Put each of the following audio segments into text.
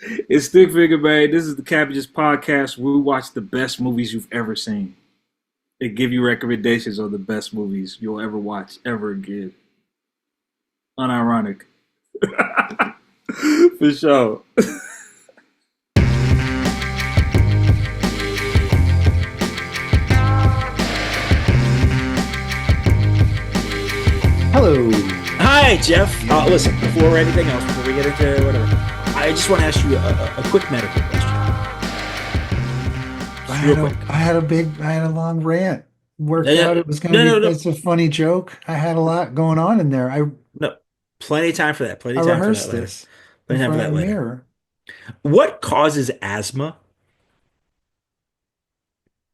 It's Stick Figure, man. This is the Cabbages podcast where we watch the best movies you've ever seen and give you recommendations on the best movies you'll ever watch ever again. Unironic. For sure. Hello. Hi, Jeff. Listen, before anything else, before we get into whatever, I just want to ask you a quick medical question. I had a long rant. Worked Yeah, out it was going to no, be no, that's a funny joke. I had a lot going on in there. no. Plenty of time for that. Plenty I of time for that rehearsed later. this in Plenty of time for front of that the later. mirror. What causes asthma?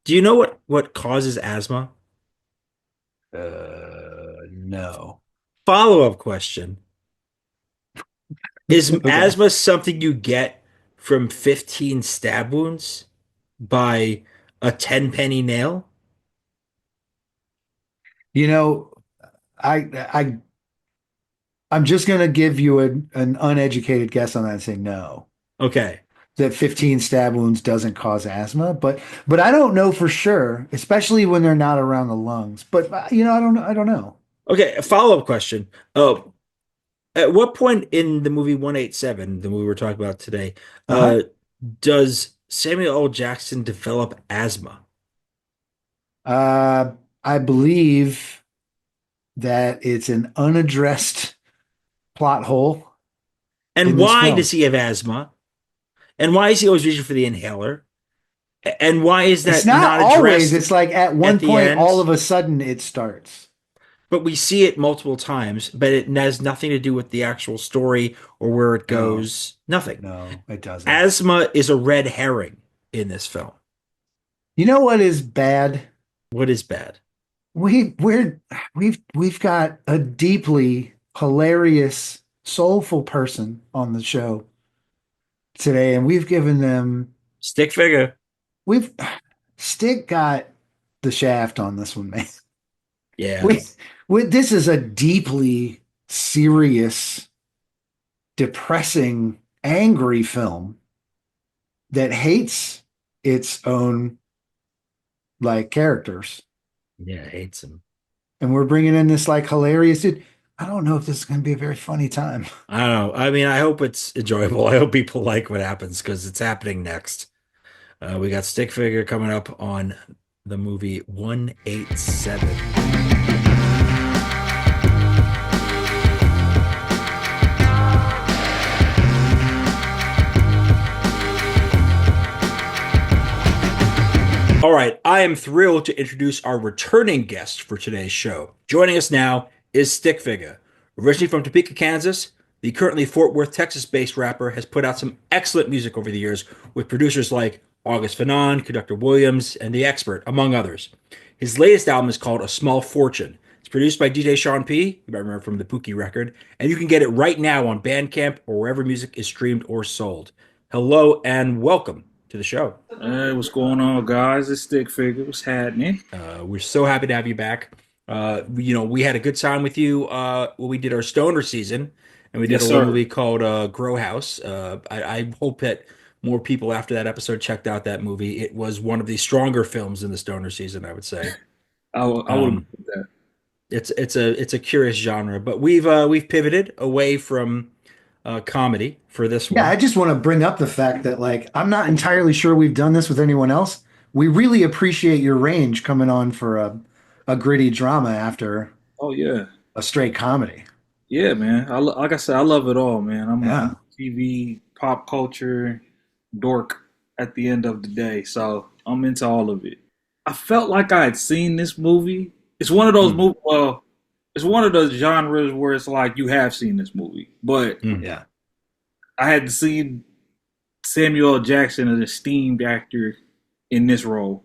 Do you know what causes asthma? No. Follow-up question. Is Okay. asthma something you get from 15 stab wounds by a 10 penny nail? You know, I I'm just going to give you an uneducated guess on that and say no. Okay. That 15 stab wounds doesn't cause asthma, but I don't know for sure, especially when they're not around the lungs. But I don't know. I don't know. Okay, a follow-up question. At what point in the movie 187, the movie we're talking about today, Uh-huh. uh, does Samuel L. Jackson develop asthma? I believe that it's an unaddressed plot hole And in this why film. does he have asthma? And why is he always reaching for the inhaler? And why is It's that not not always, addressed it's like at at one the point, all end? of a sudden it starts. But we see it multiple times, but it has nothing to do with the actual story or where it No, goes. Nothing. no, it doesn't. Asthma is a red herring in this film. You know what is bad? What is bad? We we're we've got a deeply hilarious, soulful person on the show today, and we've given them Stick figure. we've Stick got the shaft on this one, man. Yeah. We, this is a deeply serious, depressing, angry film that hates its own like characters. Yeah, hates him. And we're bringing in this like hilarious dude. I don't know if this is going to be a very funny time. I don't know. I mean, I hope it's enjoyable. I hope people like what happens because it's happening next. We got Stick Figure coming up on the movie 187. All right, I am thrilled to introduce our returning guest for today's show. Joining us now is Stik Figa. Originally from Topeka, Kansas, the currently Fort Worth, Texas-based rapper has put out some excellent music over the years with producers like August Fanon, Conductor Williams, and The Expert, among others. His latest album is called A Small Fortune. It's produced by DJ Sean P, you might remember from the Pookie record, and you can get it right now on Bandcamp or wherever music is streamed or sold. Hello and welcome to the show. Hey, what's going on, guys? It's Stick Figure. What's happening? We're so happy to have you back. We had a good time with you when we did our Stoner season, and we did Yes, a little sir. movie called Grow House. I hope that more people after that episode checked out that movie. It was one of the stronger films in the Stoner season, I would say. I would Um, agree with that. it's a curious genre, but we've pivoted away from comedy for this Yeah, I one. just want to bring up the fact that like I'm not entirely sure we've done this with anyone else. We really appreciate your range coming on for a gritty drama after Oh yeah, a straight comedy. yeah, man. Like I said, I love it all, man. I'm Yeah. a TV pop culture dork at the end of the day, so I'm into all of it. I felt like I had seen this movie. It's one of those Hmm. movies. Well, it's one of those genres where it's like you have seen this movie, but Mm. Yeah. I hadn't seen Samuel L. Jackson, an esteemed actor, in this role.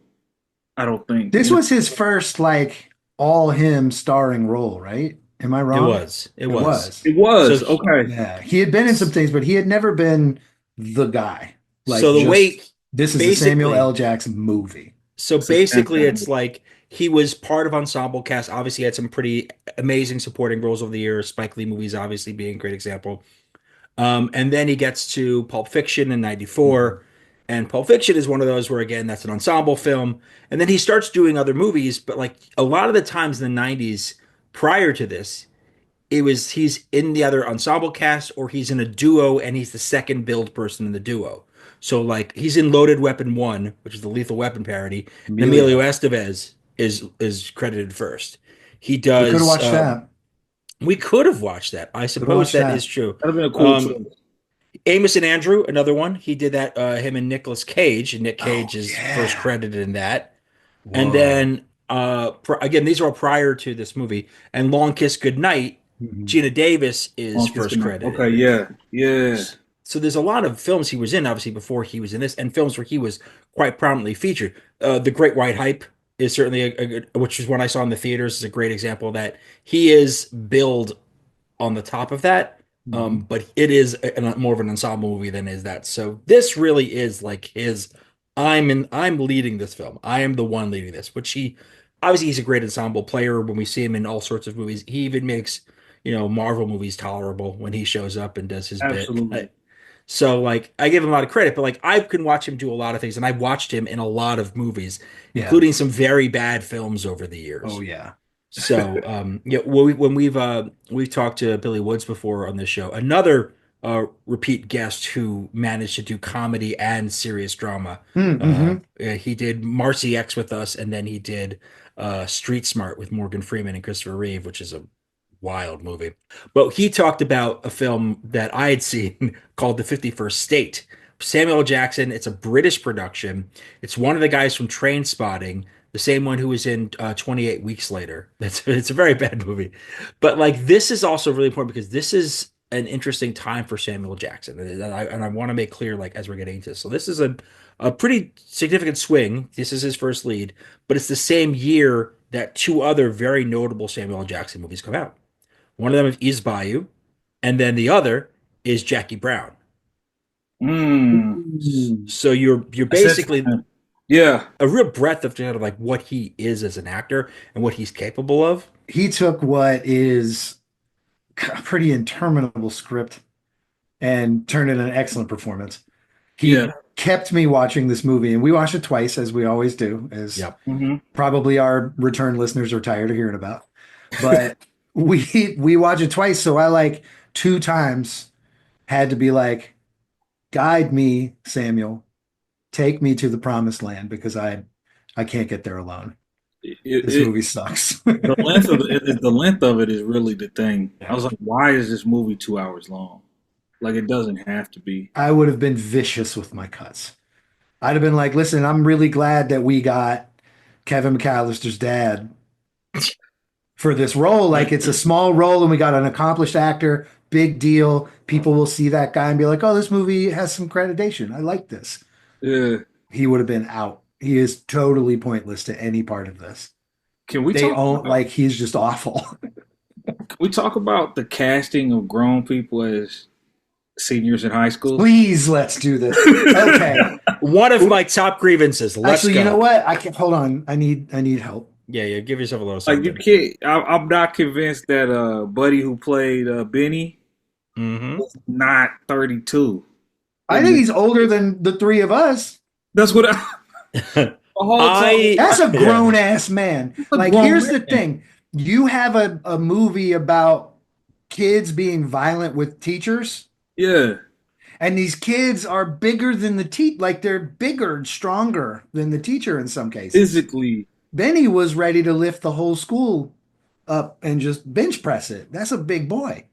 I don't think. This was his first like all him starring role, right? Am I It wrong? was. It It was. was. It So was he- okay. Yeah. He had been in some things, but he had never been the guy. Like so the way just this is a Samuel L. basically Jackson movie. So It's a 10 basically, it's like he was part of ensemble cast. Obviously, he had some pretty amazing supporting roles over the years. Spike Lee movies, obviously, being a great example. And then he gets to Pulp Fiction in '94. And Pulp Fiction is one of those where, again, that's an ensemble film. And then he starts doing other movies, but like a lot of the times in the '90s prior to this, he's in the other ensemble cast or he's in a duo and he's the second billed person in the duo. So like he's in Loaded Weapon 1, which is the Lethal Weapon parody, and Emilio Estevez is credited first. He We could have does watched that. we could have watched that. I Could have suppose watched that that. is true. That'd have been a cool choice. Amos and Andrew, another one. He did that him and Nicolas Cage, and Nick Cage is yeah. first credited in that. Whoa. And then again, these are all prior to this movie. And Long Kiss Goodnight, Gina Davis is first credited. Okay, yeah. So there's a lot of films he was in, obviously, before he was in this, and films where he was quite prominently featured. The Great White Hype is certainly a good, which is one I saw in the theaters, is a great example of that. He is billed on the top of that, but it is more of an ensemble movie than is that. So this really is like his. I'm leading this film. I am the one leading this, which he obviously he's a great ensemble player. When we see him in all sorts of movies, he even makes Marvel movies tolerable when he shows up and does his Absolutely. bit. So like I give him a lot of credit, but like I can watch him do a lot of things, and I've watched him in a lot of movies, including some very bad films over the years. Oh yeah. So when we've talked to Billy Woods before on this show, another repeat guest who managed to do comedy and serious drama. He did Marcy X with us, and then he did Street Smart with Morgan Freeman and Christopher Reeve, which is a wild movie. But he talked about a film that I had seen called The 51st State. Samuel L. Jackson. It's a British production. It's one of the guys from Trainspotting, the same one who was in 28 Weeks Later. It's a very bad movie. But like this is also really important because this is an interesting time for Samuel Jackson. And I want to make clear, like, as we're getting into this. So this is a pretty significant swing. This is his first lead, but it's the same year that two other very notable Samuel L. Jackson movies come out. One of them is Bayou, and then the other is Jackie Brown. So you're basically a real breadth of kind of like what he is as an actor and what he's capable of. He took what is a pretty interminable script and turned it into an excellent performance. He kept me watching this movie, and we watched it twice, as we always do, as probably our return listeners are tired of hearing about. But we watch it twice, so I like 2 times had to be like, guide me, Samuel, take me to the promised land, because I can't get there alone. This movie sucks. The length of it is really the thing. I was like, why is this movie 2 hours long? Like, it doesn't have to be. I would have been vicious with my cuts. I'd have been like, listen, I'm really glad that we got Kevin McAllister's dad for this role. Like, it's a small role and we got an accomplished actor, big deal. People will see that guy and be like, oh, this movie has some creditation. I like this. Yeah. He would have been out. He is totally pointless to any part of this. Can we like, he's just awful. Can we talk about the casting of grown people as seniors in high school? Please, let's do this. Okay. One of my top grievances. Let's Actually, go. you know what? I can't hold on. I need help. Yeah, give yourself a little something. Like, you can't. I'm not convinced that Buddy who played Benny was not 32. I think he's older than the 3 of us. That's what that's a grown ass man. Like, here's the thing. You have a movie about kids being violent with teachers. Yeah. And these kids are bigger than the like, they're bigger and stronger than the teacher in some cases. Physically. Benny was ready to lift the whole school up and just bench press it. That's a big boy.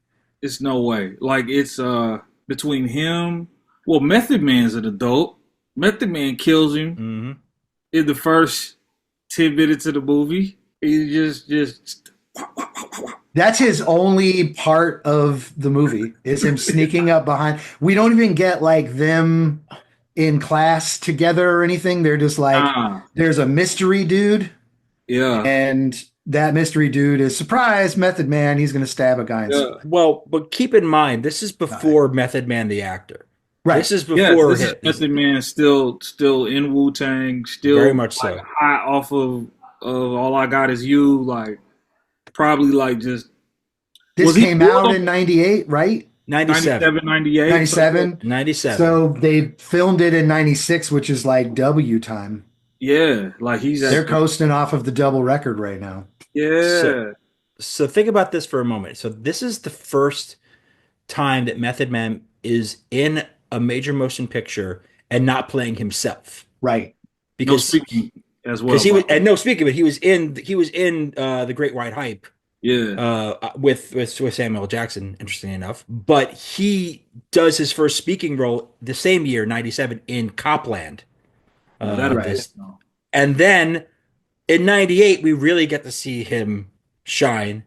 It's no way. Like, it's between him. Well, Method Man's an adult. Method Man kills him in the first 10 minutes of the movie. He just. That's his only part of the movie, is him sneaking up behind. We don't even get like them in class together or anything. They're just like, there's a mystery dude. Yeah. And that mystery dude is, surprise, Method Man. He's going to stab a guy. Well, but keep in mind, this is before Method Man the actor. Right. This is before this is Method Man still in Wu-Tang, still very much like, so. high off of All I Got Is You, like probably like just. This came out in '98, right? 97. 98. 97. 97. So they filmed it in 96, which is like W time. Yeah, like They're coasting off of the double record right now. Yeah. So think about this for a moment. So this is the first time that Method Man is in a major motion picture and not playing himself. Right. No speaking as well. Because he was, and no speaking, but he was in The Great White Hype. Yeah. With Samuel L. Jackson, interestingly enough. But he does his first speaking role the same year, 97, in Copland. Right. And then in 98, we really get to see him shine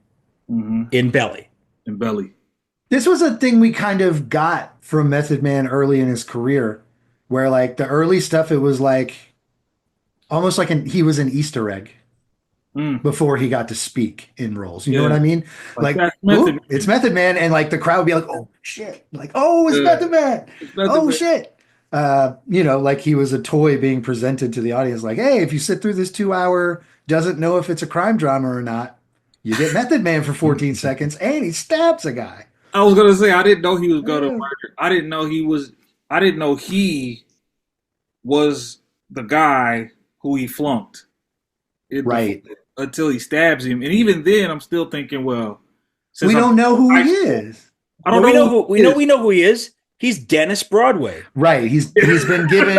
in Belly. In Belly. This was a thing we kind of got from Method Man early in his career, where like the early stuff, it was like almost like he was an Easter egg before he got to speak in roles. You know what I mean? Like it's Method Man, and like the crowd would be like, "Oh shit!" Like, "Oh, it's Method Man!" Oh shit! You know, like he was a toy being presented to the audience. Like, hey, if you sit through this 2 hour, doesn't know if it's a crime drama or not, you get Method Man for 14 seconds, and he stabs a guy. I was gonna say I didn't know he was gonna murder. I didn't know he was the guy who he flunked. Right. Until he stabs him. And even then I'm still thinking, well, we don't know who he is. I don't know. We know who he is. He's Dennis Broadway. Right. He's been given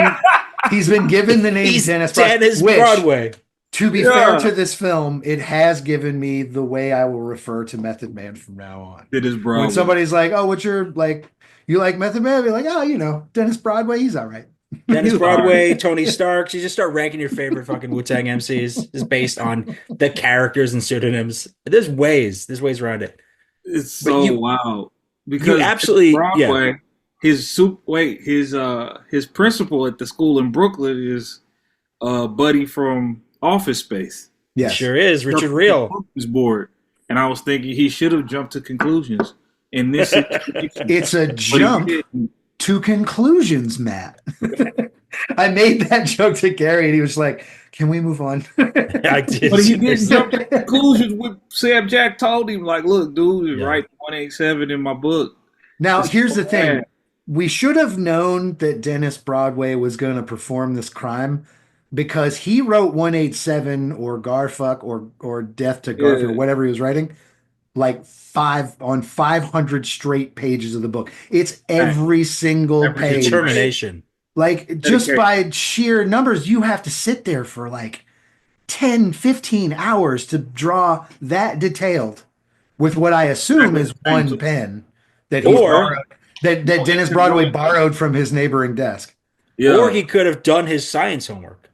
the name Dennis Broadway. To be fair to this film, it has given me the way I will refer to Method Man from now on. It is Broadway. When somebody's like, "Oh, what's your like? You like Method Man?" I'll be like, "Oh, you know, Dennis Broadway. He's all right." Dennis Broadway, Tony Stark. You just start ranking your favorite fucking Wu-Tang MCs just based on the characters and pseudonyms. There's ways around it. It's so wild because you absolutely Broadway. His principal at the school in Brooklyn is Buddy from Office Space. Yes, sure is Richard Reel. Board, and I was thinking he should have jumped to conclusions. In this, it's a jump to conclusions, Matt. I made that joke to Gary, and he was like, "Can we move on?" I did, but he didn't jump to conclusions. With Sam Jack told him, like, "Look, dude, write 187 in my book." Now, here's the thing: we should have known that Dennis Broadway was going to perform this crime, because he wrote 187 or Garfuck or Death to Garfield, whatever he was writing, like 500 straight pages of the book. It's every single page. Determination. Like just by sheer numbers, you have to sit there for like 10, 15 hours to draw that detailed with what I assume is one pen that that Dennis Broadway borrowed from his neighboring desk. Yeah. Or he could have done his science homework.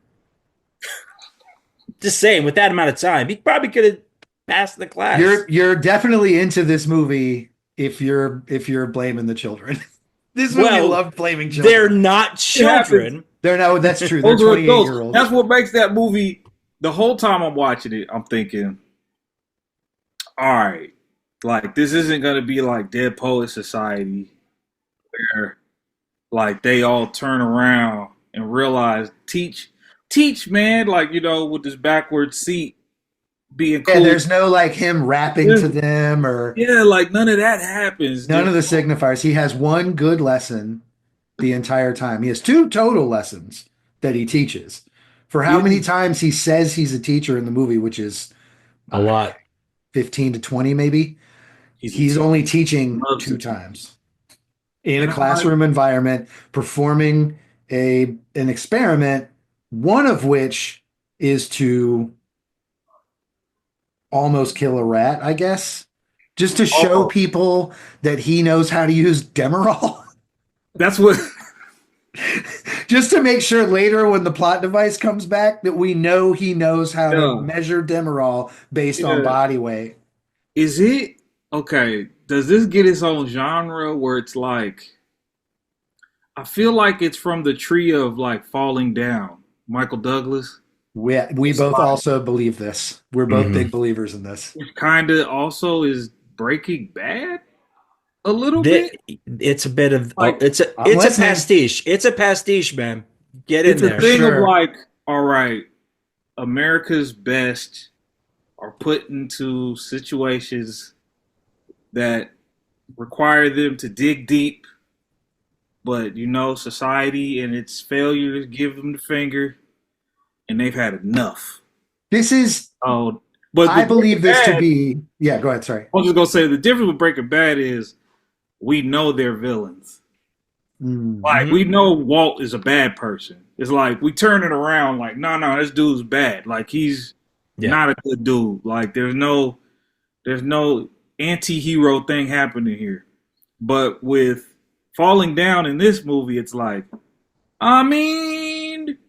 Just saying, with that amount of time, he probably could have passed the class. You're definitely into this movie if you're blaming the children. This movie loved blaming children. They're not children. That's true. They're 28-year-olds. That's what makes that movie. The whole time I'm watching it, I'm thinking, all right, like this isn't gonna be like Dead Poet Society, where like they all turn around and realize teach, man, like, you know, with this backward seat being cool. Yeah, there's no like him rapping to them or like none of that happens. None of the signifiers. He has one good lesson the entire time. He has 2 total lessons that he teaches. For how many times he says he's a teacher in the movie, which is a lot, 15 to 20 maybe. He's only teaching 2 times in a classroom environment, performing an experiment, one of which is to almost kill a rat, I guess, just to show people that he knows how to use Demerol. That's what. Just to make sure later when the plot device comes back that we know he knows how to measure Demerol based on body weight. Is it okay? Does this get its own genre where it's like, I feel like it's from the tree of like Falling Down, Michael Douglas. We both also believe this. We're both big believers in this. Which kind of also is Breaking Bad a little bit. It's a bit of like, it's a pastiche. It's a pastiche, man. Get in there. It's a thing of like, all right, America's best are put into situations that require them to dig deep, but society and its failures give them the finger, and they've had enough. This is, Oh, but I believe this to Bad, be, yeah, go ahead, sorry. I was just gonna say the difference with Breaking Bad is we know they're villains. Like we know Walt is a bad person. It's like we turn it around. Like no, this dude's bad. Like he's not a good dude. Like there's no anti-hero thing happening here. But with falling down in this movie, it's like, I mean,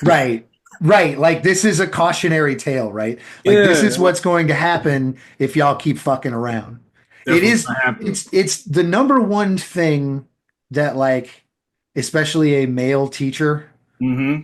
right. Like this is a cautionary tale, right? Like this is what's going to happen if y'all keep fucking around. It is. It's the number one thing that, like, especially a male teacher,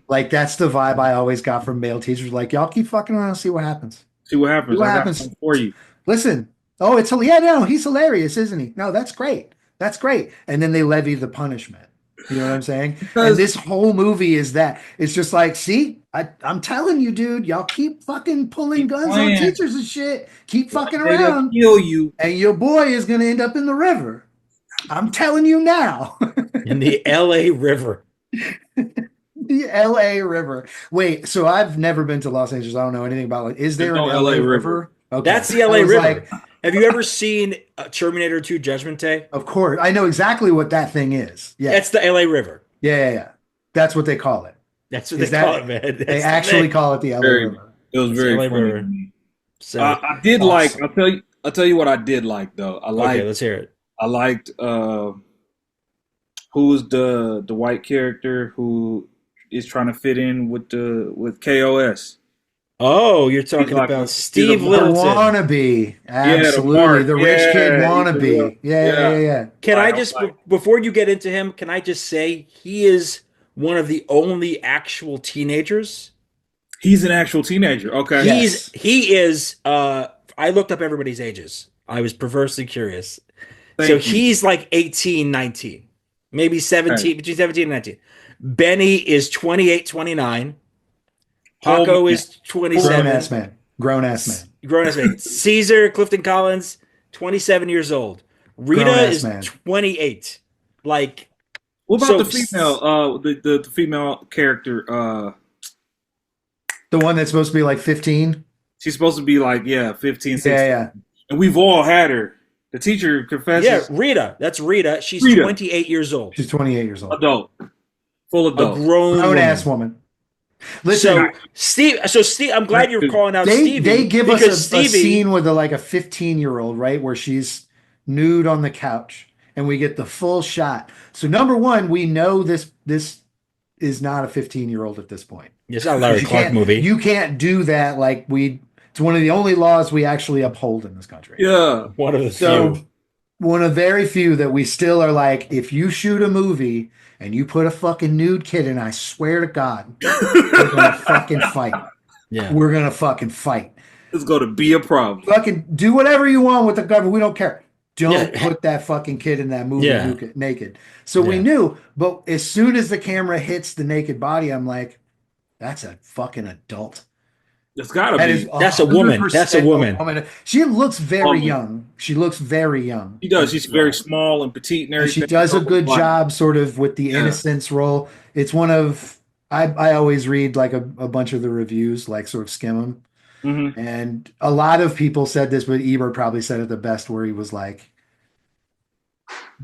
like that's the vibe I always got from male teachers. Like, y'all keep fucking around, see what happens. See what happens. I got something for you. Listen. Oh, no, he's hilarious, isn't he? No, that's great. That's great. And then they levy the punishment. You know what I'm saying? And this whole movie is that. It's just like, see, I'm telling you, dude, y'all keep fucking pulling guns on teachers and shit. Keep fucking around. Kill you. And your boy is going to end up in the river. I'm telling you now. In the LA River. The LA River. Wait, so I've never been to Los Angeles. I don't know anything about, like, is there an LA River? Okay. That's the LA River. Like, have you ever seen Terminator 2 Judgment Day? Of course. I know exactly what that thing is. Yeah. That's the LA River. Yeah. That's what they call it. That's what they call it, man. They actually call it the LA River. It was very funny to me. So I did awesome. I'll tell you what I did like though. Okay, let's hear it. I liked who's the white character who is trying to fit in with KOS. Oh, you're talking about Steve Littleton. Wannabe. Absolutely. The rich kid wannabe. Yeah. Can I just, before you get into him, can I just say he is one of the only actual teenagers? He's an actual teenager. Okay. He is, I looked up everybody's ages. I was perversely curious. He's like 18, 19, maybe 17, between 17 and 19. Benny is 28, 29. Paco is 27. Grown ass man. Caesar, Clifton Collins, 27 years old. Rita is 28. Like, what about the female? The female character. The one that's supposed to be like 15. She's supposed to be like 15, 16. Yeah. And we've all had her. The teacher confesses. Yeah, Rita. That's Rita. She's 28 years old. She's 28 years old. Adult. Full adult. A grown ass woman. Listen, Steve. I'm glad you're calling out Stevie. They give us a scene with a 15-year-old, right, where she's nude on the couch, and we get the full shot. So number one, we know this is not a 15-year-old at this point. It's not a Larry Clark movie. You can't do that. It's one of the only laws we actually uphold in this country. Yeah, one of the few. One of very few that we still are like, if you shoot a movie and you put a fucking nude kid in, I swear to God, we're gonna fucking fight. Yeah, we're gonna fucking fight. It's gonna be a problem. Fucking do whatever you want with the government. We don't care. Don't put that fucking kid in that movie naked. So we knew, but as soon as the camera hits the naked body, I'm like, that's a fucking adult. It's gotta be. That's a woman. That's a woman. She looks very young. She looks very young. She does. She's very small and petite and everything. And she does a good job sort of with the innocence role. It's one of, I always read like a bunch of the reviews, like sort of skim them. Mm-hmm. And a lot of people said this, but Ebert probably said it the best, where he was like,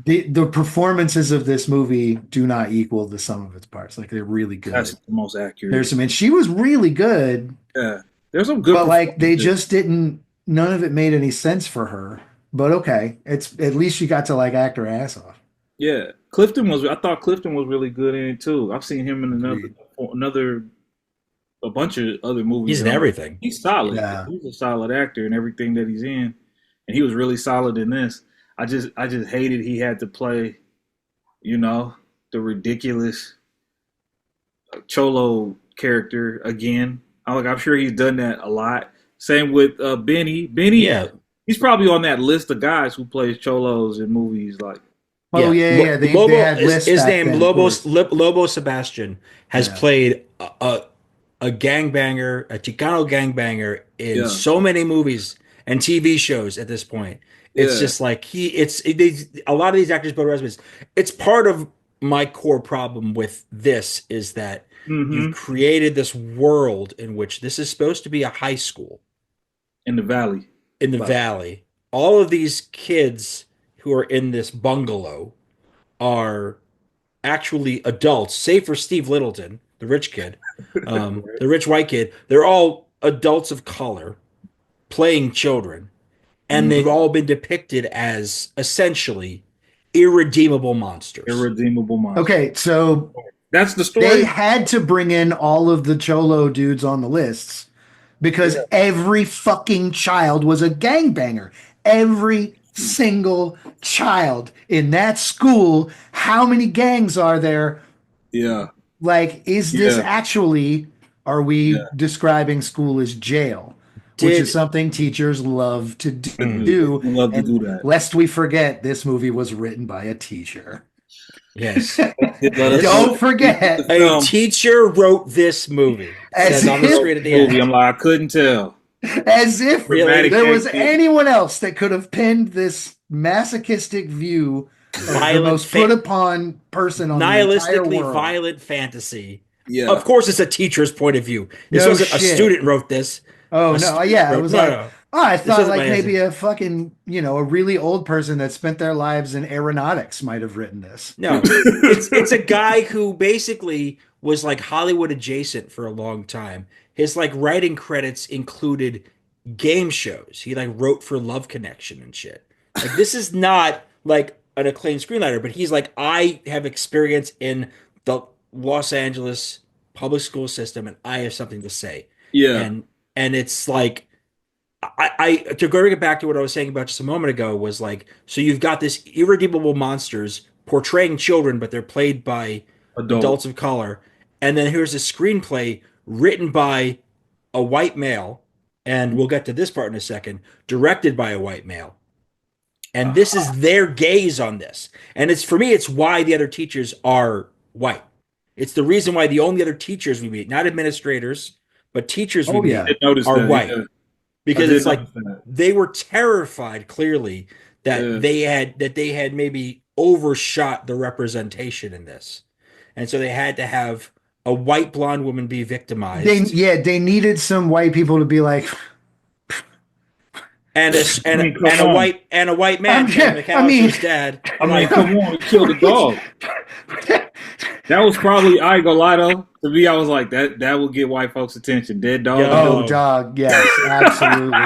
the performances of this movie do not equal the sum of its parts. Like, they're really good. That's the most accurate. And she was really good. Yeah. There's some good, but like they just didn't. None of it made any sense for her. But okay, it's at least she got to like act her ass off. Yeah, I thought Clifton was really good in it too. I've seen him in a bunch of other movies. He's in everything. He's solid. Yeah. He's a solid actor in everything that he's in, and he was really solid in this. I just hated he had to play, the ridiculous Cholo character again. I'm sure he's done that a lot. Same with Benny. Benny, he's probably on that list of guys who plays Cholos in movies. Like, they had lists. His name Lobo Sebastian has played a gangbanger, a Chicano gangbanger in so many movies and TV shows at this point. It's just like a lot of these actors build resumes. It's part of my core problem with this is that you've created this world in which this is supposed to be a high school in the valley. In the valley. All of these kids who are in this bungalow are actually adults, save for Steve Littleton, the rich kid, the rich white kid. They're all adults of color playing children. And they've all been depicted as essentially irredeemable monsters. Irredeemable monsters. Okay, so that's the story. They had to bring in all of the Cholo dudes on the lists because every fucking child was a gangbanger. Every single child in that school. How many gangs are there? Yeah. Like, is this actually, are we describing school as jail? Which is something teachers love to do. Love to do that. Lest we forget, this movie was written by a teacher. Yes. Don't forget. A teacher wrote this movie. As on the screen at the end. I'm like, I couldn't tell. As if there was anyone else that could have penned this masochistic view of the most put upon person on the entire world. Violent fantasy. Yeah. Of course, it's a teacher's point of view. This wasn't a student wrote this. Oh, no. Yeah. It was I thought like maybe a fucking, a really old person that spent their lives in aeronautics might have written this. No, it's a guy who basically was like Hollywood adjacent for a long time. His like writing credits included game shows. He like wrote for Love Connection and shit. Like this is not like an acclaimed screenwriter, but he's like, I have experience in the Los Angeles public school system and I have something to say. Yeah. And it's like, I to go get back to what I was saying about just a moment ago was like, so you've got this irredeemable monsters portraying children, but they're played by adults of color. And then here's a screenplay written by a white male, and we'll get to this part in a second, directed by a white male. And this is their gaze on this. And it's for me, it's why the other teachers are white. It's the reason why the only other teachers we meet, not administrators, but teachers we meet are white. Yeah. Because it's like they were terrified clearly that they had maybe overshot the representation in this. And so they had to have a white blonde woman be victimized. They needed some white people to be like and a white man McAllister's dad. Come on, he killed a dog. That was probably, I ain't gonna lie though. To me, I was like, that will get white folks' attention. Dead dog. Oh, dog. Yes, absolutely.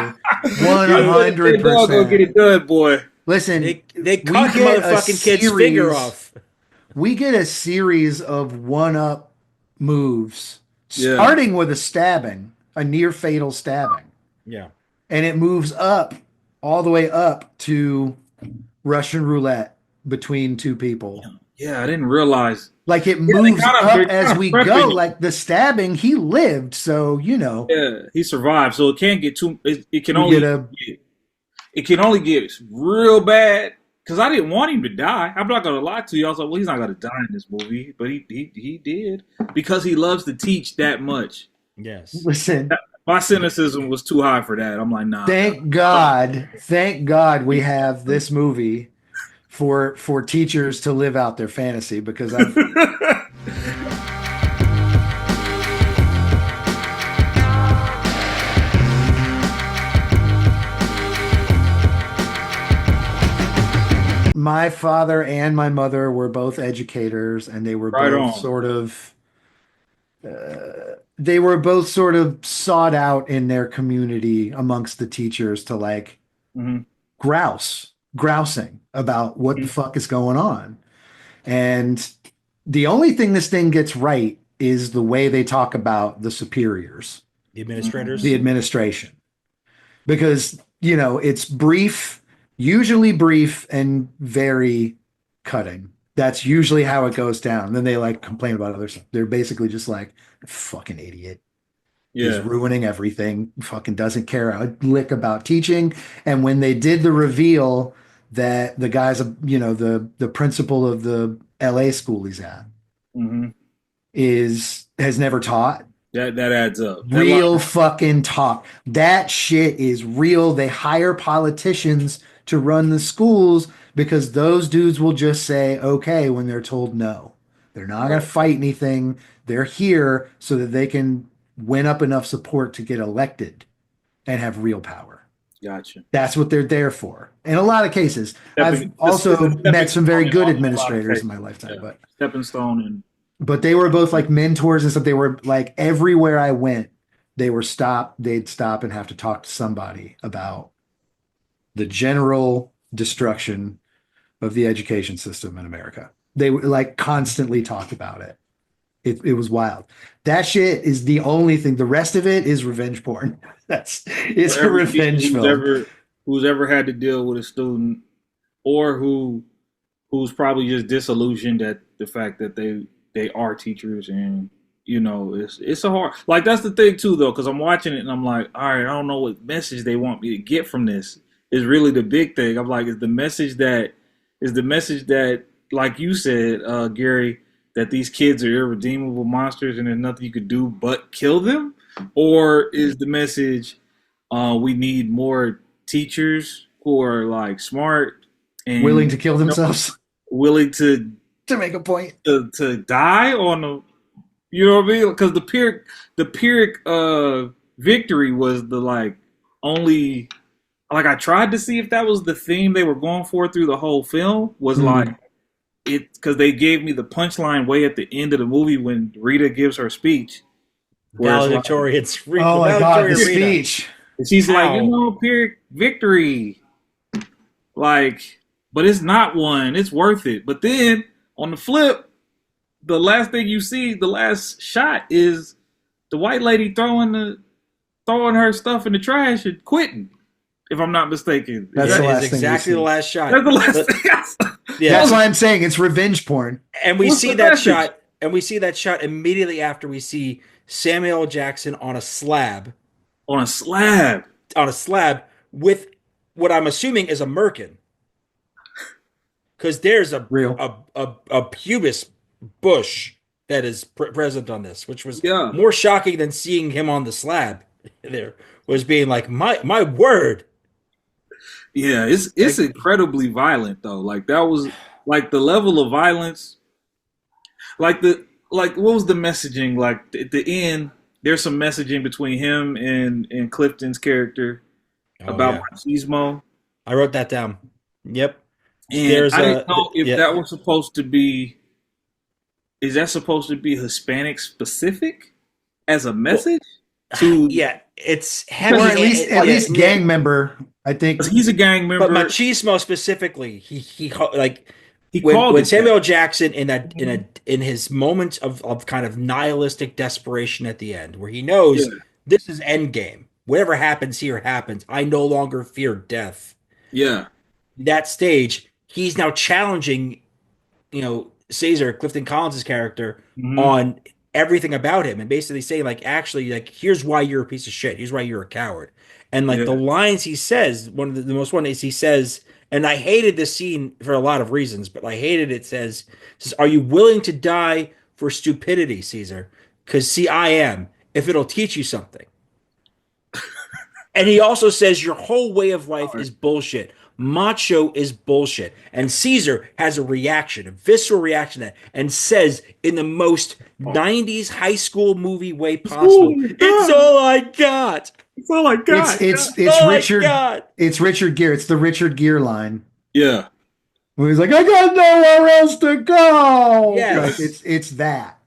100%. Dead dog gonna get it done, boy. Listen, they cut the motherfucking kid's finger off. We get a series of one-up moves, starting with a stabbing, a near-fatal stabbing. Yeah. And it moves up, all the way up to Russian roulette between two people. Yeah, I didn't realize. Like it moves up as we go. Like the stabbing, he lived, so Yeah, he survived, so it can't get too. It can only get real bad. Because I didn't want him to die. I'm not gonna lie to you. I was like, well, he's not gonna die in this movie, but he did because he loves to teach that much. Yes. Listen. My cynicism was too high for that. I'm like, nah. Thank God we have this movie for teachers to live out their fantasy because I've my father and my mother were both educators and they were both sort of sought out in their community amongst the teachers to like grousing about what the fuck is going on. And the only thing this thing gets right is the way they talk about the superiors. The administrators? The administration. Because, it's brief, usually brief and very cutting. That's usually how it goes down. Then they like complain about other stuff. They're basically just like, fucking idiot. Yeah. He's ruining everything. Fucking doesn't care a lick about teaching. And when they did the reveal that the guy's, the principal of the LA school he's at has never taught. That adds up. Real fucking talk. That shit is real. They hire politicians to run the schools because those dudes will just say okay when they're told no. They're not going to fight anything. They're here so that they can win up enough support to get elected and have real power. Gotcha. That's what they're there for. In a lot of cases, I've also met some very good administrators in my lifetime, but stepping stone and. But they were both like mentors and stuff. They were like everywhere I went, they'd stop and have to talk to somebody about the general destruction of the education system in America. They like constantly talked about it. It was wild. That shit is the only thing. The rest of it is revenge porn. It's a revenge film. Who's ever had to deal with a student, or who's probably just disillusioned at the fact that they are teachers, and it's a hard. Like that's the thing too, though, because I'm watching it and I'm like, all right, I don't know what message they want me to get from this. Is really the big thing. I'm like, is the message that, like you said, Gary, that these kids are irredeemable monsters and there's nothing you could do but kill them? Or is the message we need more teachers who are like smart and willing to kill themselves, willing to make a point, to die on the, you know what I mean? Because the Pyrrhic victory was the like only, like I tried to see if that was the theme they were going for through the whole film, was like it, because they gave me the punchline way at the end of the movie when Rita gives her speech. Valedictorian. Oh my God, the speech. And she's like, Pyrrhic victory. Like, but it's not one. It's worth it. But then on the flip, the last thing you see, the last shot is the white lady throwing her stuff in the trash and quitting. If I'm not mistaken. That's exactly the last shot. That's the last thing. Yeah. That's why I'm saying it's revenge porn. And we see that shot, and we see that shot immediately after we see Samuel L. Jackson on a slab. On a slab with what I'm assuming is a merkin. Because there's a pubis bush that is present on this, which was more shocking than seeing him on the slab. There was being like, my word. Yeah, it's like, incredibly violent though. Like that was like the level of violence. Like what was the messaging? Like at the end, there's some messaging between him and Clifton's character about machismo. I wrote that down. Yep. And I didn't know if that was supposed to be. Is that supposed to be Hispanic specific as a message? It's heavy. Or at least gang member. I think he's a gang member. But machismo specifically, he called when Samuel Jackson in his moments of kind of nihilistic desperation at the end, where he knows this is endgame. Whatever happens here happens. I no longer fear death. Yeah. That stage, he's now challenging, Caesar, Clifton Collins' character, on everything about him, and basically saying, like, actually, like, here's why you're a piece of shit. Here's why you're a coward. And like the lines he says, one of the most one is he says, and I hated this scene for a lot of reasons, but I hated it. Says, "Are you willing to die for stupidity, Caesar? Because see, I am. If it'll teach you something." And he also says, "Your whole way of life is bullshit. Macho is bullshit." And Caesar has a reaction, a visceral reaction to that, and says in the most 90s high school movie way possible, "It's all I got. It's all I got." It's Richard Gere. It's the Richard Gere line. Yeah. Where he's like, "I got nowhere else to go." Yes. Like, it's that.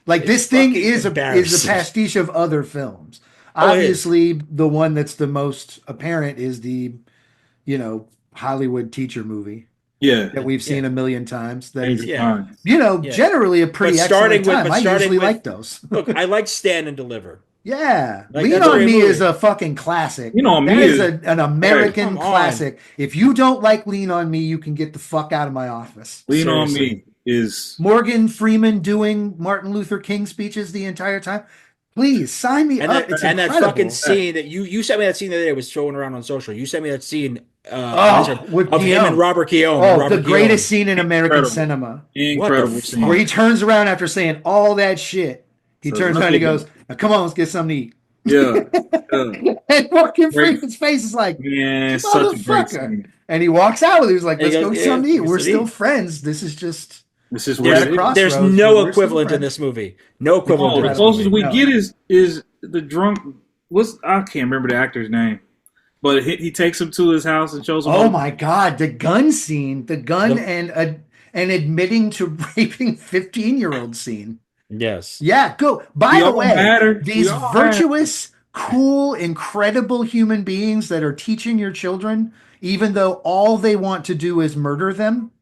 Like this thing is a pastiche of other films. Obviously, the one that's the most apparent is the Hollywood teacher movie. Yeah. That we've seen a million times. That is, generally a pretty excellent time. I usually like those. Look, I like Stand and Deliver. Yeah. Like, Lean on Me is a fucking classic. That is an American classic. If you don't like Lean on Me, you can get the fuck out of my office. Lean on Me is Morgan Freeman doing Martin Luther King speeches the entire time. Please sign me up. It's incredible. That fucking scene that you sent me that scene the other day was showing around on social. You sent me that scene with him and Robert Keown. The greatest scene in American cinema. Incredible scene. Where he turns around after saying all that shit. He turns around and he goes, "Now, come on, let's get something to eat." Yeah. And Morgan Great. Freeman's face is like, Man, such a great motherfucker. scene. And he walks out with it. He was like, And he let's goes, go yeah, something to eat. let's We're go still eat. friends. This is just This is We're what at it a is. crossroads. There's but no we're still equivalent in friends. this movie. No equivalent No, in the this closest movie. we No. get is the drunk. I can't remember the actor's name, but he takes him to his house and shows him. Oh my God, the gun scene, and admitting to raping 15-year-old scene. Yes. Yeah, go. By We the all way, matter. these We all virtuous, cool, incredible human beings that are teaching your children, even though all they want to do is murder them,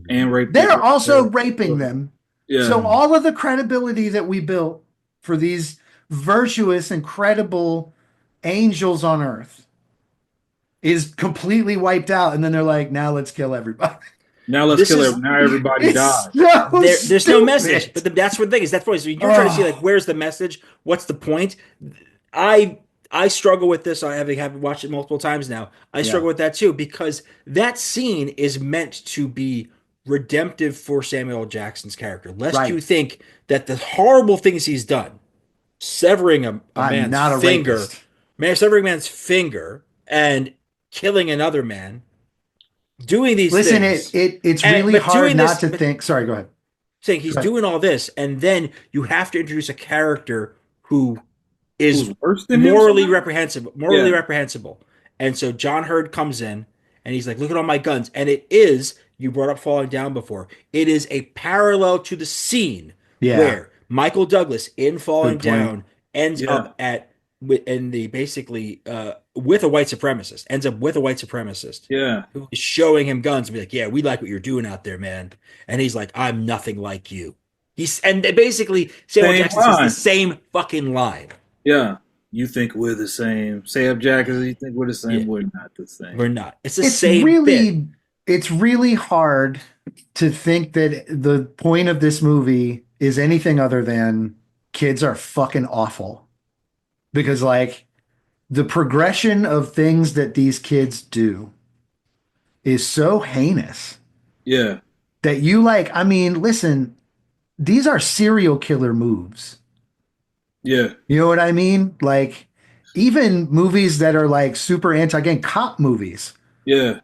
and rape. they're people. also raping them. Yeah. So all of the credibility that we built for these virtuous, incredible angels on earth is completely wiped out. And then they're like, now let's kill everybody. Now let's kill him. Now everybody dies. There's no message, but that's what the thing is. That's what you're trying to see. Like, where's the message? What's the point? I struggle with this. I having watched it multiple times now. I struggle with that too because that scene is meant to be redemptive for Samuel L. Jackson's character. Lest you think that the horrible things he's done, severing a man's finger, severing a man's finger, and killing another man. Doing these things. It's really hard not to think. Sorry, go ahead. Saying he's doing all this, and then you have to introduce a character who is worse than morally reprehensible. And so John Hurd comes in, and he's like, "Look at all my guns." And it is, you brought up Falling Down before. It is a parallel to the scene where Michael Douglas in Falling Down ends up with a white supremacist, ends up with a white supremacist. Yeah. Who is showing him guns and be like, yeah, we like what you're doing out there, man. And he's like, I'm nothing like you. And basically Samuel Jackson says the same fucking line. Yeah. You think we're the same. Sam Jackson, you think we're the same. We're not the same. We're not. It's the same bit. It's really hard to think that the point of this movie is anything other than kids are fucking awful. Because like the progression of things that these kids do is so heinous. Yeah. That you like, I mean, listen, these are serial killer moves. Yeah. You know what I mean? Like even movies that are like super anti-gang cop movies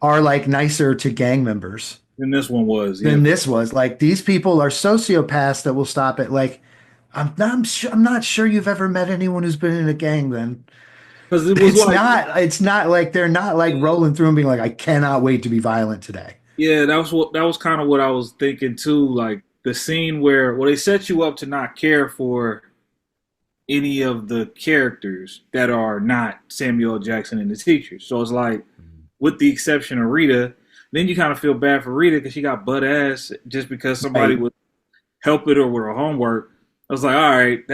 are like nicer to gang members. Than this one was. Than this was. Like these people are sociopaths that will stop it. Like I'm not sure you've ever met anyone who's been in a gang then. Because it's not like they're not like rolling through and being like, I cannot wait to be violent today. Yeah, that was kind of what I was thinking too. Like the scene where they set you up to not care for any of the characters that are not Samuel L. Jackson and the teachers. So it's like, with the exception of Rita, then you kind of feel bad for Rita because she got butt ass just because somebody would help it or with her homework. I was like, all right,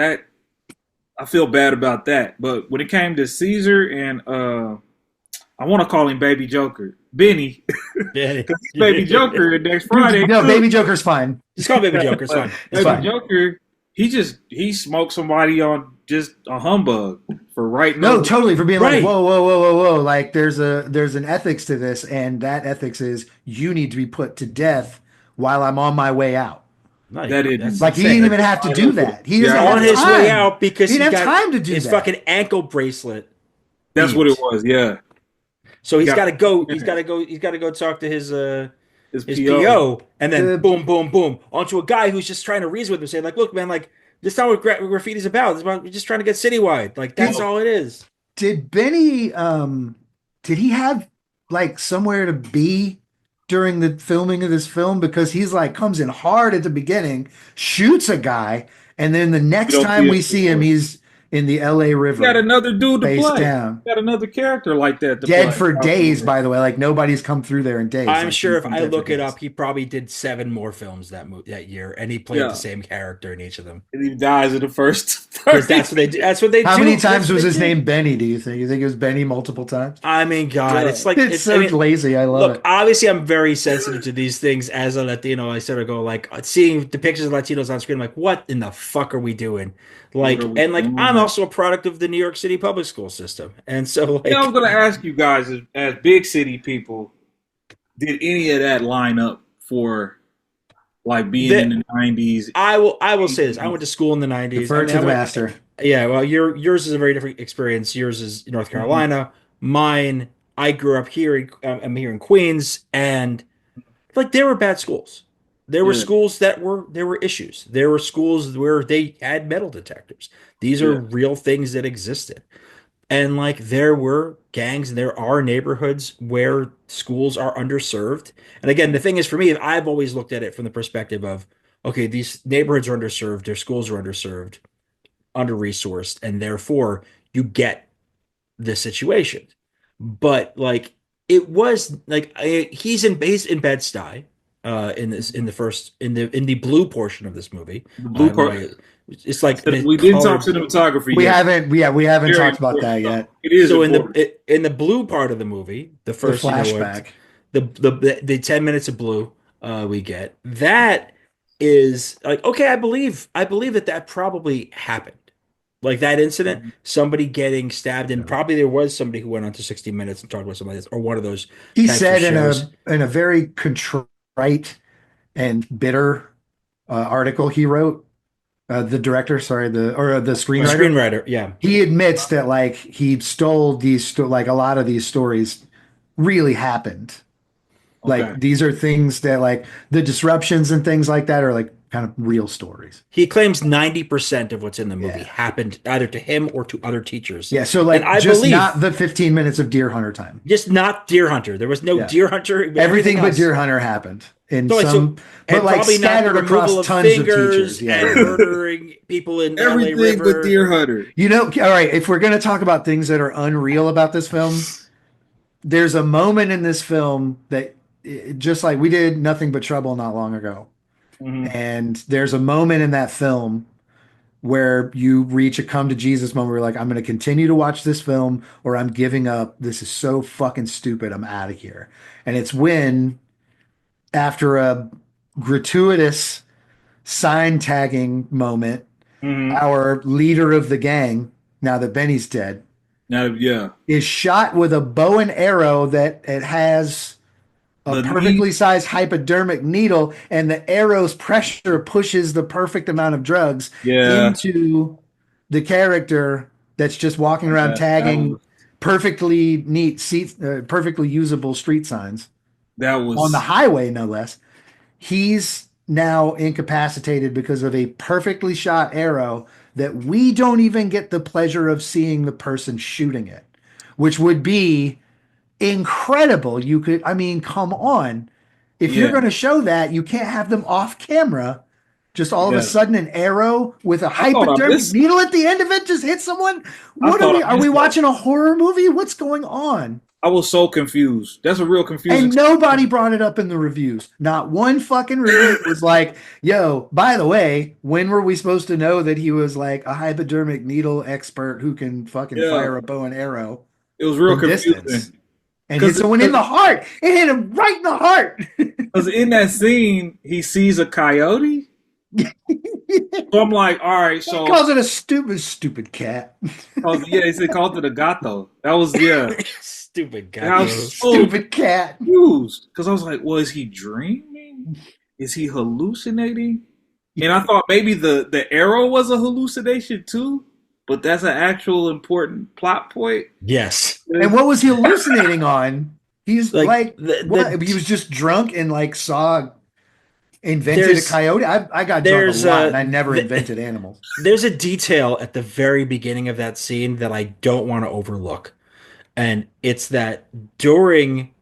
I feel bad about that. But when it came to Caesar and I want to call him Baby Joker, Benny, because Baby Joker next Friday. No, Baby Joker's fine. Just call Baby Joker. It's fine. Baby Joker, he smoked somebody on just a humbug for writing. No, totally, for being like, whoa. Like there's an ethics to this, and that ethics is you need to be put to death while I'm on my way out. No, like he didn't even have to do that. He was on his way out because he didn't have time to do his fucking ankle bracelet. That's what it was. Yeah. So he's got to go. He's got to go talk to his PO, and then boom, boom, boom, onto a guy who's just trying to reason with him, saying like, "Look, man, like this is not what graffiti's about. It's about just trying to get citywide. Like that's all it is." Did Benny? Did he have like somewhere to be during the filming of this film? Because he's like comes in hard at the beginning, shoots a guy, and then the next time we see him, he's in the LA River. Got another dude to play. Down. Got another character like that to Dead play. for days, by the way. Like nobody's come through there in days. I'm like, sure if I look it up, he probably did 7 more films that year, and he played the same character in each of them. And he dies in the first. Because that's what they do. That's what they do. How many times was his name Benny? Do you think? You think it was Benny multiple times? I mean, God, it's like it's so lazy. I love it. Obviously, I'm very sensitive to these things as a Latino. I sort of go like seeing depictions of Latinos on screen. I'm like, what in the fuck are we doing? Like, and like, I'm also a product of the New York City public school system, and so like, I was going to ask you guys, as big city people, did any of that line up for like being in the 90s? I will say this: I went to school in the 90s. Defer to the master. Yeah, well, yours is a very different experience. Yours is North Mhm. Carolina. Mine, I grew up here. I'm here in Queens, and like there were bad schools. There were Yeah, schools there were issues. There were schools where they had metal detectors. These are yeah, real things that existed. And like there were gangs and there are neighborhoods where schools are underserved. And again, the thing is for me, I've always looked at it from the perspective of, okay, these neighborhoods are underserved, their schools are underserved, under-resourced, and therefore you get the situation. But like it was like he's in Bed-Stuy in this in the blue portion of this movie. the blue part. Like it's like the We didn't talk colored. cinematography We yet. haven't, yeah, we haven't Very talked about important that though. yet. It is So important. in the blue part of the movie, the The first flashback. the 10 minutes of blue we get that is like okay, I believe that that probably happened. Like that incident, Mhm. somebody getting stabbed, and probably there was somebody who went on to 60 Minutes and talked about somebody else, or one of those He types of said shows. in a very contrite and bitter article he wrote, the director, sorry, the The Okay. screenwriter, screenwriter, yeah. he admits that like he stole like a lot of these stories really happened. Like Okay. these are things that like the disruptions and things like that are like kind of real stories. He claims 90% of what's in the movie Yeah. happened either to him or to other teachers. Yeah. So And like I just not believe the 15 minutes of Deer Hunter time. just not Deer Hunter. There was no Yeah. Deer Hunter, everything Everything but else. Deer Hunter happened in So like so some, but and like probably not the scattered removal across of tons of fingers teachers. and Yeah. murdering people in the LA Everything but River. Deer Hunter. You know, all right, if we're going to talk about things that are unreal about this film, there's a moment in this film that just like we did Nothing But Trouble not long ago. Hmm. And there's a moment in that film where you reach a come to Jesus moment where you're like, I'm going to continue to watch this film or I'm giving up. This is so fucking stupid. I'm out of here. And it's when, after a gratuitous sign tagging moment, Hmm. our leader of the gang, now that Benny's dead, Now, yeah, is shot with a bow and arrow that it has a the knee. perfectly sized hypodermic needle, and the arrow's pressure pushes the perfect amount of drugs Yeah, into the character that's just walking around that tagging was perfectly neat perfectly usable street signs that on the was highway, no less. He's now incapacitated because of a perfectly shot arrow that we don't even get the pleasure of seeing the person shooting it, which would be incredible. You could, I mean, come on. If you're yeah, going to show that, you can't have them off camera. Just all of a yeah. sudden, an arrow with a I thought I hypodermic missed. needle at the end of it just hit someone. I What are thought we? I Are we missed that. watching a horror movie? What's going on? I was so confused. That's a real confusing. And nobody brought it up in the reviews. Not one fucking review was like, yo, by the way, when were we supposed to know that he was like a hypodermic needle expert who can fucking Yeah, fire a bow and arrow it was real from distance confusing and hit because someone in the heart? It hit him right in the heart. in that scene he sees a coyote. So I'm like, all right, He so calls it a stupid cat. yeah, he said called it a gato. That was yeah. Stupid And I gato. was so Stupid cat. confused because I was like, well, is he dreaming? Is he hallucinating? And I thought maybe the arrow was a hallucination too, but that's an actual important plot point. Yes. And what was he hallucinating on? He's Like like, what? He was just drunk and like invented a there's coyote. I got drunk a there's lot and I never invented th- animals. there's a detail at the very beginning of that scene that I don't want to overlook. And it's that during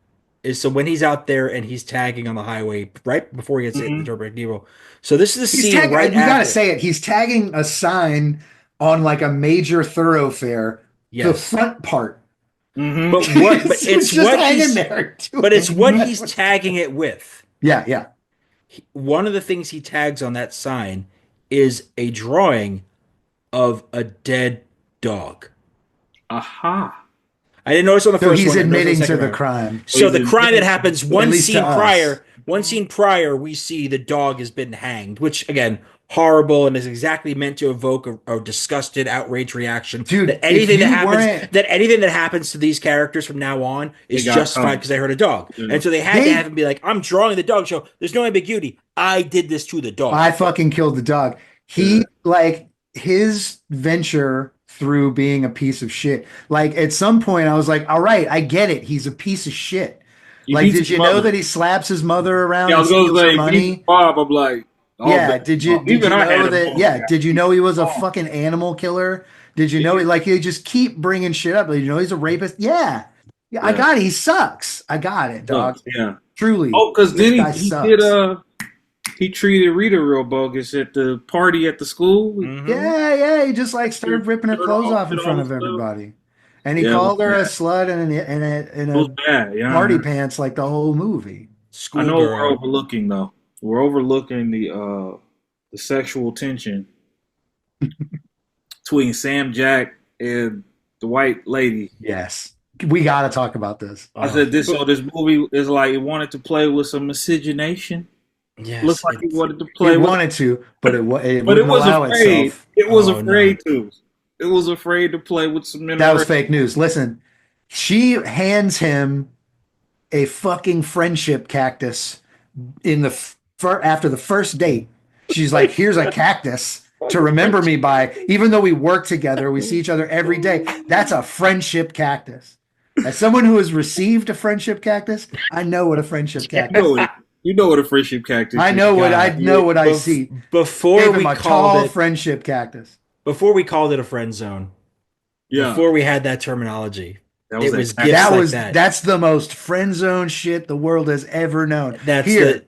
is so when he's out there and he's tagging on the highway right before he gets hit in the Hmm. Turbo Devo. So this is a He's scene right tagging, we got to after. say it. He's tagging a sign on like a major thoroughfare, the Yes. front part. Hmm. But it's just what hanging he's there. but it's what he's What? tagging it with. Yeah, yeah. One of the things he tags on that sign is a drawing of a dead dog. Aha. I didn't notice on the So first he's one. I noticed on the admitting to second the round. crime, So So he's the crime that admitting happens at least to us. one scene prior, we see the dog has been hanged, which again, horrible and is exactly meant to evoke a disgusted, outraged reaction. Dude, if you weren't, That anything that happens to these characters from now on it is got justified coming. because they heard a dog, Yeah. and so they had to have they him be like, "I'm drawing the dog." So there's no ambiguity. I did this to the dog. I fucking killed the dog. Yeah. He like his venture through being a piece of shit. Like at some point, I was like, all right, I get it. He's a piece of shit. He Like, beats did his you know mother. that he slaps his mother around Yeah, I and was gonna steals her say he beats his money? mom. I'm like, oh, Yeah, man. did you Even I had know a that? moment. Yeah, did you know he was a Oh, fucking animal killer? Did you know yeah. like you just keep bringing shit up? Like, you know he's a rapist? Yeah. Yeah, I Yeah. got it. He sucks. I got it, dog. Sucks. Yeah. Truly, Oh, because this then guy he did sucks. he treated Rita real bogus at the party at the school. Mm-hmm. Yeah, yeah. He just like started ripping her Dirt clothes off, off in did all front this of stuff. everybody, and he Yeah, it was called her a bad. slut and in It was a bad. Yeah. party pants like the whole movie. I know what we're Schoolgirl. overlooking though. We're overlooking the sexual tension between Sam Jack and the white lady. Yes, we got to talk about this. I said this. So this movie is like it wanted to play with some miscegenation. Looks Yes, like he wanted to It play with, wanted to, but it but it wouldn't was allow afraid. itself. It was Oh, no. afraid to. It was afraid to play with some That was interracial. fake news. Listen, she hands him a fucking friendship cactus in the after the first date. She's like, "Here's a cactus to remember me by." Even though we work together, we see each other every day. That's a friendship cactus. As someone who has received a friendship cactus, I know what a friendship cactus. You know what a friendship cactus I is. know what I God, know what I see. Before Gave him we a called tall it, friendship cactus. before we called it a friend zone, Yeah, before we had that terminology, that was it was that. gifts That like was that. that's the most friend zone shit the world has ever known. That's Here,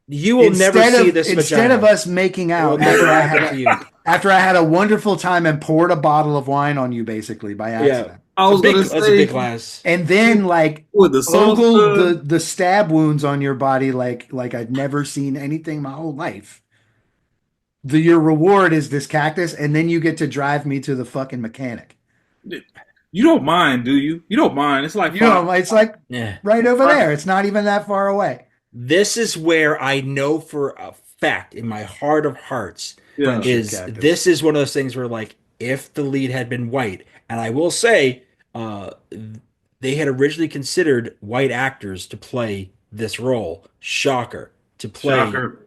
you will never see this instead vagina. of us making It will out never happen to you. after I had a wonderful time and poured a bottle of wine on you basically by Yeah, accident. I was gonna that's a big say glass. And then like with the ogled salsa. the stab wounds on your body like I'd never seen anything my whole life. Your reward is this cactus, and then you get to drive me to the fucking mechanic. You don't mind, do you? You don't mind. It's like You know, it's like Yeah. right over there. It's not even that far away. This is where I know for a fact, in my heart of hearts, Yeah. is Cactus. this is one of those things where, like, if the lead had been white, and I will say, they had originally considered white actors to play this role. Shocker. To play Shocker.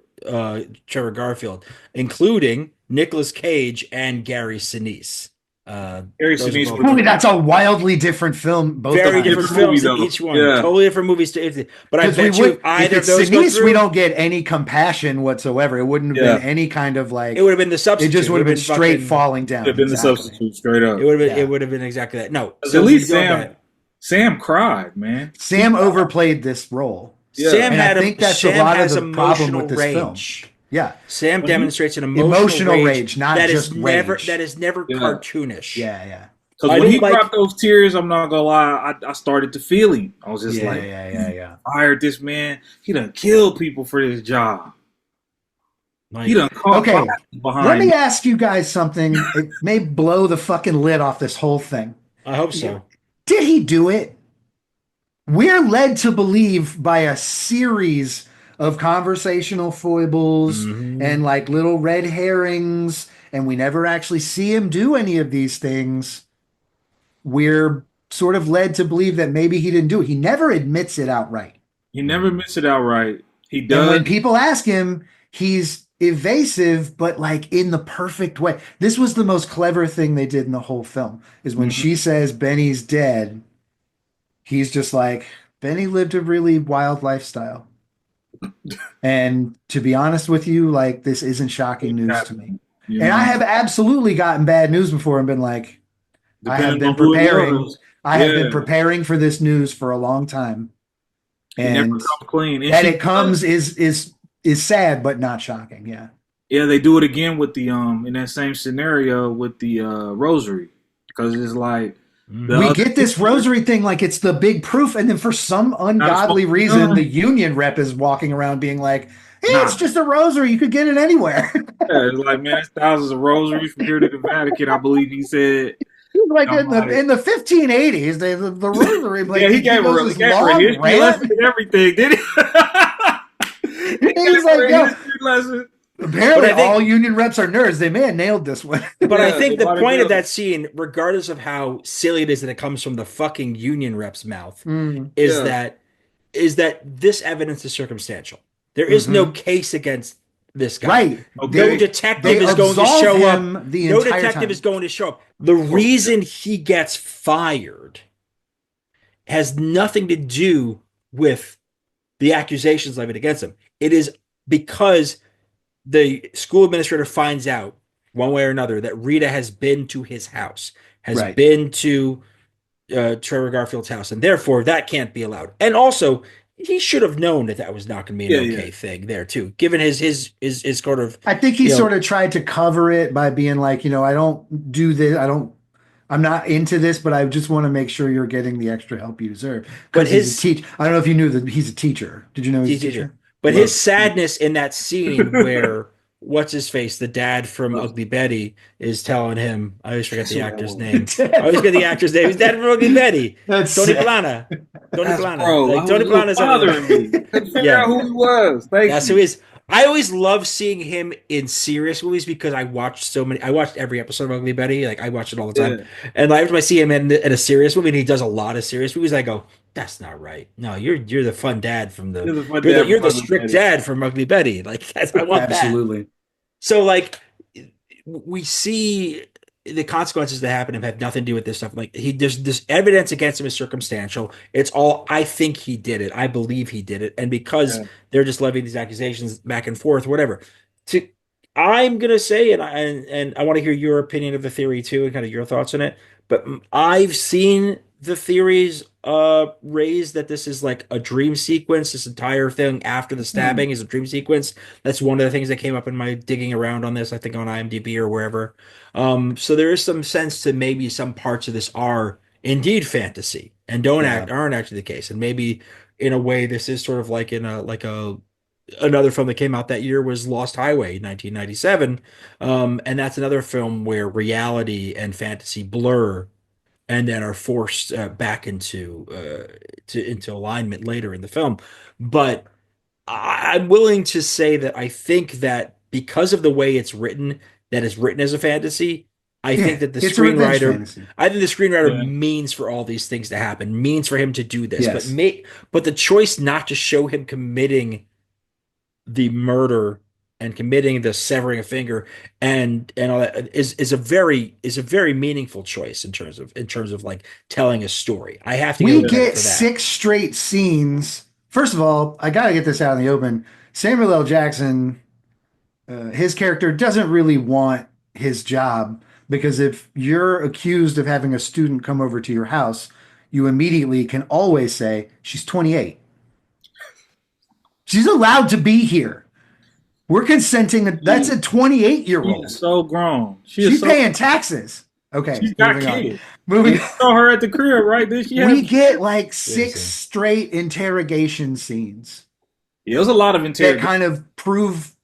Trevor Garfield, including Nicolas Cage and Gary Sinise. Gary Those are Sinise both was- Boy, that's a wildly different film. Both very of them. different Different movie, films in though. each one. Yeah. Totally different movies to but I Because we bet you would, if either if of it's those go Sinise, through, we don't get any compassion whatsoever. It wouldn't have Yeah. been any kind of like. it would have been the It substitute. just would have been straight fucking- falling down. Could have been the Exactly. substitute straight up. It would have been. Yeah. It would have been exactly that. No, At least when you go Sam back- Sam cried, man. Sam overplayed this role. Yeah. Sam And I had think that's a Sam lot of has the problem emotional with this rage. Yeah. Sam When you- demonstrates an Emotional emotional rage, not that just is never rage. that is never Yeah. cartoonish. Yeah. Because I when he don't like- dropped those tears, I'm not gonna lie, I started to feel him. I was just like, Yeah. I hired this man. He done killed people for this job. Like, He done caught Okay, fire behind. Let me ask you guys something. It may blow the fucking lid off this whole thing. I hope so. Did he do it? We're led to believe by a series of conversational foibles Mhm. and like little red herrings, and we never actually see him do any of these things. We're sort of led to believe that maybe he didn't do it. He never admits it outright. He never missed it outright. He And does. when people ask him, he's evasive, but like in the perfect way. This was the most clever thing they did in the whole film, is when Mhm. she says Benny's dead, he's just like, Benny lived a really wild lifestyle. And to be honest with you, like, this isn't shocking news to me. You And know, I have absolutely gotten bad news before and been like, I have depending been on who it preparing. was, I have been Yeah. preparing for this news for a long time. he never And come clean. And that she it comes is sad, but not shocking. Yeah. Yeah, they do it again with the in that same scenario with the rosary, because it's like the We other get this people- rosary thing like it's the big proof, and then for some ungodly smoking reason, gun. the union rep is walking around being like, "Hey, Nah. it's just a rosary. You could get it anywhere." Yeah, it's like, man, it's thousands of rosaries from here to the Vatican. I believe he said. Like Somebody- in the 1580s, the rosary. Like, Yeah, he gave her goes he this gave her a long history rant. lesson and everything, did he? He gave like, her a yo. history lesson. Apparently, But I think- all union reps are nerds. They may have nailed this one. But I Yeah, think they the gotta point go. of that scene, regardless of how silly it is that it comes from the fucking union rep's mouth, Mm. is Yeah. that this evidence is circumstantial. There is no case against this guy. Right. No detective They is going to absolve show him up. the No entire detective time. is going to show up. The reason he gets fired has nothing to do with the accusations levied against him. It is because the school administrator finds out one way or another that Rita has been to his house, has Right. been to Trevor Garfield's house, and therefore that can't be allowed. And also, he should have known that that was not going to be an okay thing there too, given his sort of. I think he sort of tried to cover it by being like, I don't do this. I'm not into this, but I just want to make sure you're getting the extra help you deserve. Because he's a teacher. I don't know if you knew that he's a teacher. Did you know he's a teacher? But his sadness in that scene where what's his face, the dad from Ugly Betty, is telling him, I always forget the actor's name. I always forget the actor's name. He's dad from Ugly Betty. Tony Plana. Tony Plana. Bro, Tony Plana's bothering me. Couldn't figure out who he was. That's who he is. I always love seeing him in serious movies because I watched every episode of Ugly Betty. Like I watch it all the time. Yeah. And every time I see him in a serious movie, and he does a lot of serious movies, I go, that's not right. No, you're the fun dad from the you're the strict dad from Ugly Betty. Like I want absolutely. That. So like we see the consequences that happen to him have nothing to do with this stuff. Like there's this evidence against him is circumstantial. It's all I think he did it. I believe he did it, and because they're just levying these accusations back and forth, whatever. I'm gonna say, and I want to hear your opinion of the theory too, and kind of your thoughts on it. But I've seen the theories raised that this is like a dream sequence. This entire thing after the stabbing is a dream sequence. That's one of the things that came up in my digging around on this, I think on IMDb or wherever. So there is some sense to maybe some parts of this are indeed fantasy and aren't actually the case. And maybe in a way this is sort of like another film that came out that year was Lost Highway, 1997. And that's another film where reality and fantasy blur and then are forced back into alignment later in the film. But I'm willing to say that I think that because of the way it's written, that it's written as a fantasy, I think that the screenwriter means for all these things to happen, means for him to do this. Yes. But the choice not to show him committing the murder and committing the severing a finger and all that is a very meaningful choice in terms of like telling a story. I have to. We get 6 straight scenes. First of all, I gotta get this out in the open. Samuel L. Jackson, his character doesn't really want his job because if you're accused of having a student come over to your house, you immediately can always say she's 28. She's allowed to be here. We're consenting. That's a 28-year-old. She's so grown. She's paying taxes. Okay. She's got kids. Moving. Saw her at the crib, right? We get like 6 straight interrogation scenes. Yeah, there's a lot of interrogation. That kind of prove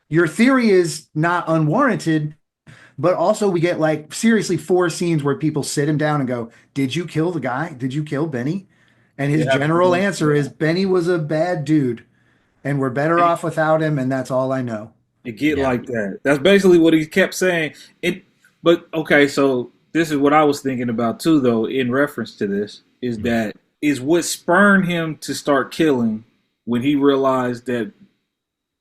your theory is not unwarranted, but also we get like seriously 4 scenes where people sit him down and go, "Did you kill the guy? Did you kill Benny?" And his general answer is, "Benny was a bad dude. And we're better off without him, and that's all I know." It get like that. That's basically what he kept saying. But okay, so this is what I was thinking about too, though, in reference to this, is that is what spurred him to start killing when he realized that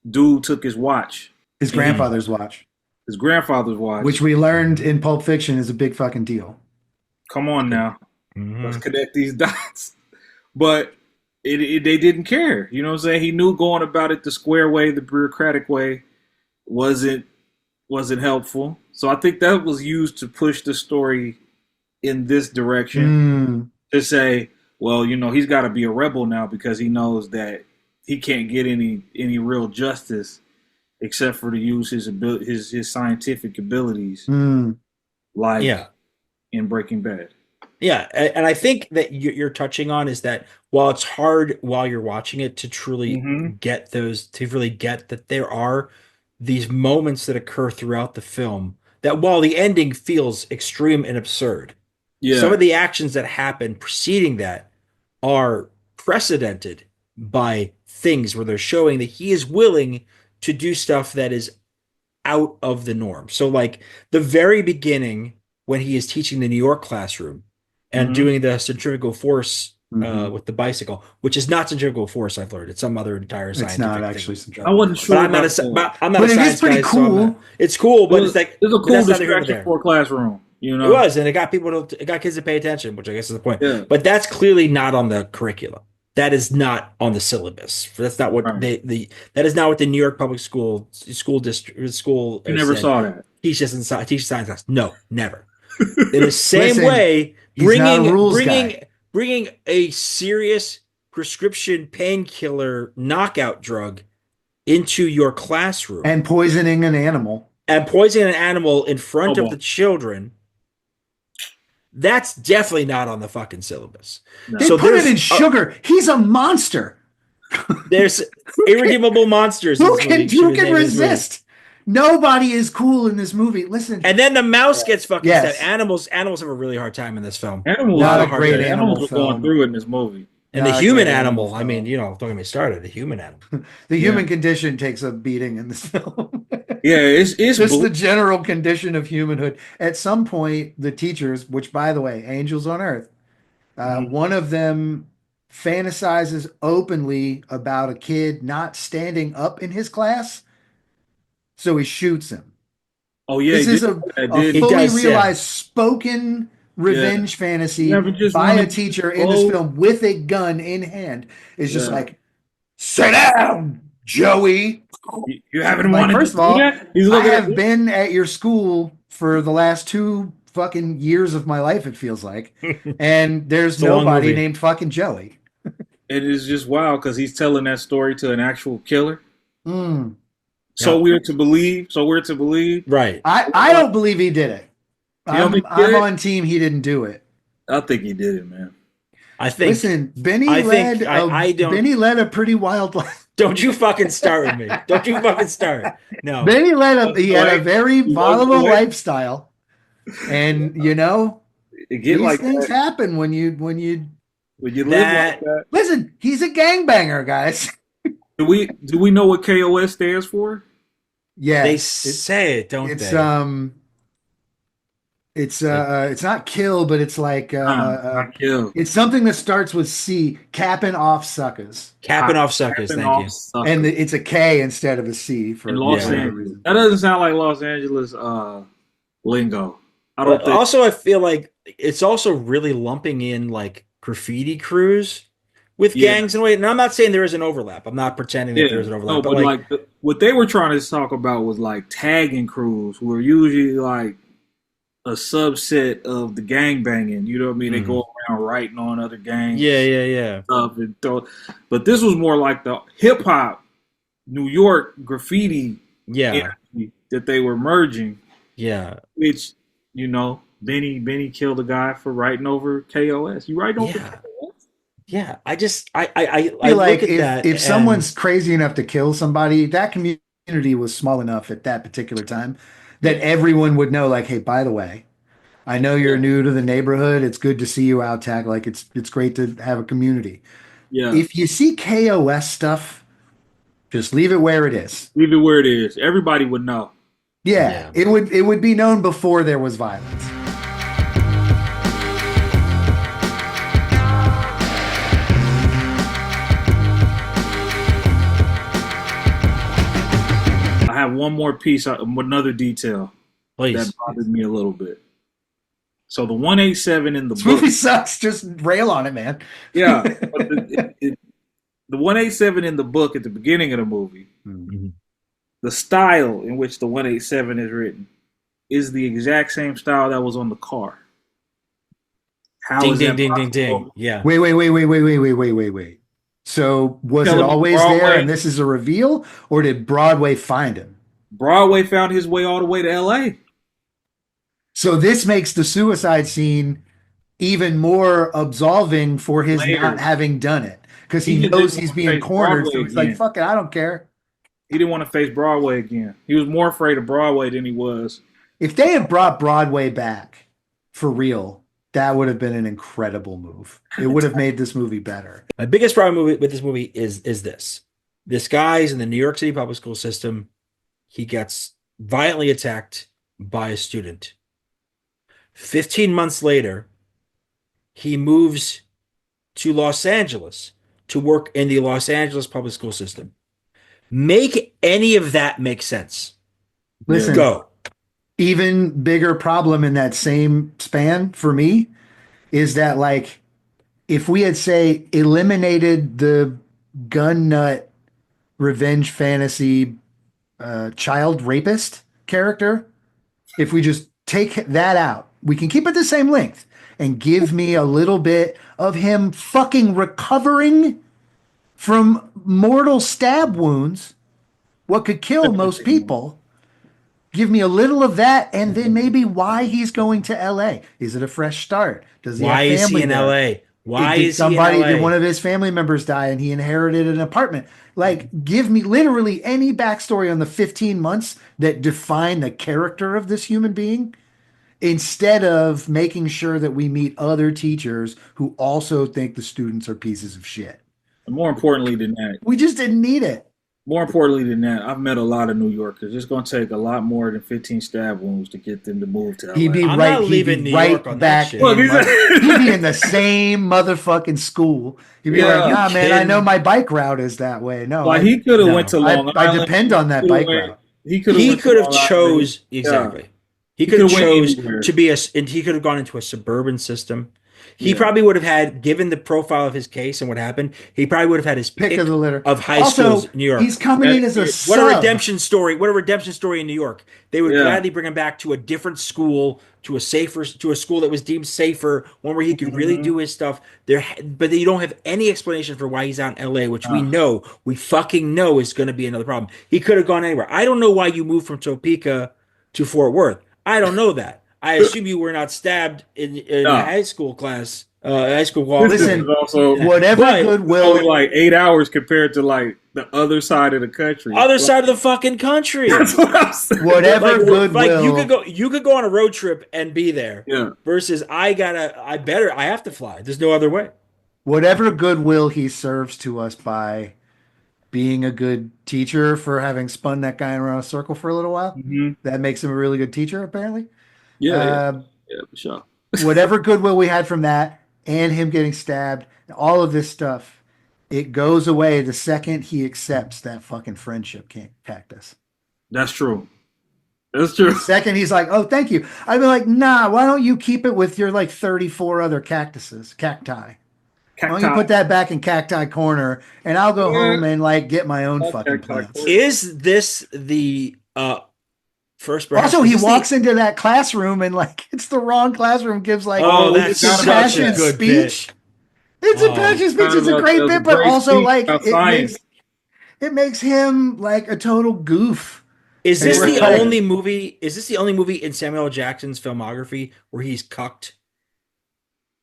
dude took his watch. His grandfather's watch. His grandfather's watch. Which we learned in Pulp Fiction is a big fucking deal. Come on now. Let's connect these dots. But they didn't care. You know what I'm saying? He knew going about it the square way, the bureaucratic way, wasn't helpful. So I think that was used to push the story in this direction. To say, well, he's got to be a rebel now because he knows that he can't get any real justice except for to use his scientific abilities, like in Breaking Bad. Yeah, and I think that you're touching on is that while it's hard while you're watching it to truly get that there are these moments that occur throughout the film that while the ending feels extreme and absurd, some of the actions that happen preceding that are precedented by things where they're showing that he is willing to do stuff that is out of the norm. So like the very beginning when he is teaching the New York classroom, and doing the centrifugal force with the bicycle, which is not centrifugal force. I've learned it's some other entire It's scientific not actually thing. I wasn't sure. But I'm not But a it is science pretty guy, so I'm cool. not. It's cool, but it's like it's a but cool that's neither here nor distraction there. for a classroom. You It know, was, and it got it got kids to pay attention, which I guess is the point. Yeah. But that's clearly not on the curriculum. That is not on the syllabus. That's not what Right. that is not what the New York Public School district school You never said. saw that. Teach science class. No, never. In the same Listen, way, he's not a rules guy. bringing a serious prescription painkiller knockout drug into your classroom And poisoning an animal. and poisoning an animal in front Oh, of the children, that's definitely not on the fucking syllabus. No. They So put it there's in sugar. He's a monster. there's irredeemable monsters in Who this can movie. Should who have can named this movie. resist? Nobody is cool in this movie. Listen, And then the mouse gets fucking Yes. stabbed. Animals have a really hard time in this film. Animals, Not are a hard. great Animals animal were film. going through it in this movie. And the Not a human great animal, animal I mean, film. don't get me started. The human animal. the human condition takes a beating in this film. Yeah, it's Just the general condition of humanhood. At some point, the teachers, which by the way, angels on earth, one of them fantasizes openly about a kid not standing up in his class, so he shoots him. Oh yeah, This is a did. He fully does, yeah. realized spoken revenge fantasy Never just by a wanted teacher to in this go. film with a gun in hand. Is just Yeah. like, sit down, Joey. You haven't Like, wanted first to of all, do that? He's I looking have at been at your school for the last 2 fucking years of my life, it feels like. And there's It's a long nobody movie. named fucking Joey. It is just wild because he's telling that story to an actual killer. Mm. So Yeah. weird to believe. So weird to believe. Right. I don't believe he did it. You don't think he I'm did it? on team he didn't do it. I think he did it, man. I think. Listen, Benny I think- I don't- Benny led a pretty wild life. Don't you fucking start with me. Don't you fucking start. No. Benny he had a very He volatile walked away. lifestyle. And you know, It get these like things that happen when you when you live That- like that. listen, he's a gangbanger, guys. Do we know what KOS stands for? Yeah. They say it, don't It's they? it's not kill, but it's like Not kill. it's something that starts with C, capping off suckers. Capping off suckers, Capping thank off you. suckers. And it's a K instead of a C for in Los Yeah. Angeles. That doesn't sound like Los Angeles lingo. I don't But think. also, I feel like it's also really lumping in like graffiti crews with Yeah. gangs in a way. And I'm not saying there is an overlap. I'm not pretending that Yeah, there is an overlap. no, but but like, what they were trying to talk about was like tagging crews, who are usually like a subset of the gang banging. You know what I mean? They go around writing on other gangs. yeah. Stuff and throw. But this was more like the hip hop New York graffiti Yeah. energy that they were merging. Yeah. Which, you know, Benny killed a guy for writing over KOS. You writing over Yeah. KOS? Yeah. I feel like look at that. if and- someone's crazy enough to kill somebody, that community was small enough at that particular time that everyone would know, like, hey, by the way, I know you're new to the neighborhood. It's good to see you out, Tag. Like, it's great to have a community. Yeah. If you see KOS stuff, just leave it where it is. Leave it where it is. Everybody would know. Yeah, it would be known before there was violence. I have one more piece, another detail please. that bothered me a little bit. So the 187 in the This book, movie sucks. Just rail on it, man. yeah, but the 187 in the book at the beginning of the movie, Mhm. the style in which the 187 is written is the exact same style that was on the car. How Ding, is ding, that ding, ding, possible? ding. Yeah. Wait. So was Tell it him always Broadway- there and this is a reveal, or did Broadway find him? Broadway found his way all the way to LA. So this makes the suicide scene even more absolving for his Layers. not having done it, because he He just knows didn't he's want to being face cornered. So Broadway he's like, again. "Fuck it, I don't care." He didn't want to face Broadway again. He was more afraid of Broadway than he was. If they had brought Broadway back for real, that would have been an incredible move. It would have made this movie better. My biggest problem with this movie is this. This guy's in the New York City public school system. He gets violently attacked by a student. 15 months later, he moves to Los Angeles to work in the Los Angeles public school system. Make any of that make sense. Listen, Go. even bigger problem in that same span for me is that, like, if we had, say, eliminated the gun nut revenge fantasy child rapist character, if we just take that out, we can keep it the same length and give me a little bit of him fucking recovering from mortal stab wounds, what could kill most people. Give me a little of that, and then maybe why he's going to LA. Is it a fresh start? Does he Why have is he family in there? LA? Why Did is he in LA? did one of his family members die and he inherited an apartment? Like, give me literally any backstory on the 15 months that define the character of this human being, instead of making sure that we meet other teachers who also think the students are pieces of shit. And more importantly than that, We just didn't need it. More importantly than that, I've met a lot of New Yorkers. It's going to take a lot more than 15 stab wounds to get them to move to LA. He'd be I'm right. not leaving He'd be New right York on back. that shit. He'd be in the same motherfucking school. He'd be Yeah. like, "Nah, man, I Kidding. know my bike route is that way." No, Like, he could have No. went to Long Island. I depend on that bike route. He He could have Long chose Island. exactly. Yeah. He He could have could've went chose anywhere. to be and he could have gone into a suburban system. He Yeah. probably would have had, given the profile of his case and what happened, he probably would have had his Pick of the litter of high also, schools in New York. He's coming in as a What sub. a redemption story! What a redemption story in New York. They would Yeah. gladly bring him back to a different school, to a school that was deemed safer, one where he could really do his stuff. But you don't have any explanation for why he's out in LA, which we fucking know is going to be another problem. He could have gone anywhere. I don't know why you moved from Topeka to Fort Worth. I don't know that. I assume you were not stabbed in a high school class. High school walk. Listen, also whatever But- goodwill. only like 8 hours compared to like the other side of the country. Other side of the fucking country. That's what I'm saying. Whatever Like goodwill. you could go on a road trip and be there. Yeah. Versus I have to fly. There's no other way. Whatever goodwill he serves to us by being a good teacher for having spun that guy around a circle for a little while, that makes him a really good teacher, apparently. Yeah, for sure. Whatever goodwill we had from that and him getting stabbed, all of this stuff, it goes away the second he accepts that fucking friendship cactus. That's true. That's true. Second he's like, "Oh, thank you." I'd be like, "Nah, why don't you keep it with your like 34 other cacti? Why don't you put that back in cacti corner and I'll go home and like get my own fucking plants." Is this the first? Also, he walks into that classroom and like it's the wrong classroom. Gives like that's this such a passionate good speech. It's a passionate speech. It's a great bit, but also like it makes him like a total goof. Is this Hey, the right. only movie? Is this the only movie in Samuel L. Jackson's filmography where he's cucked?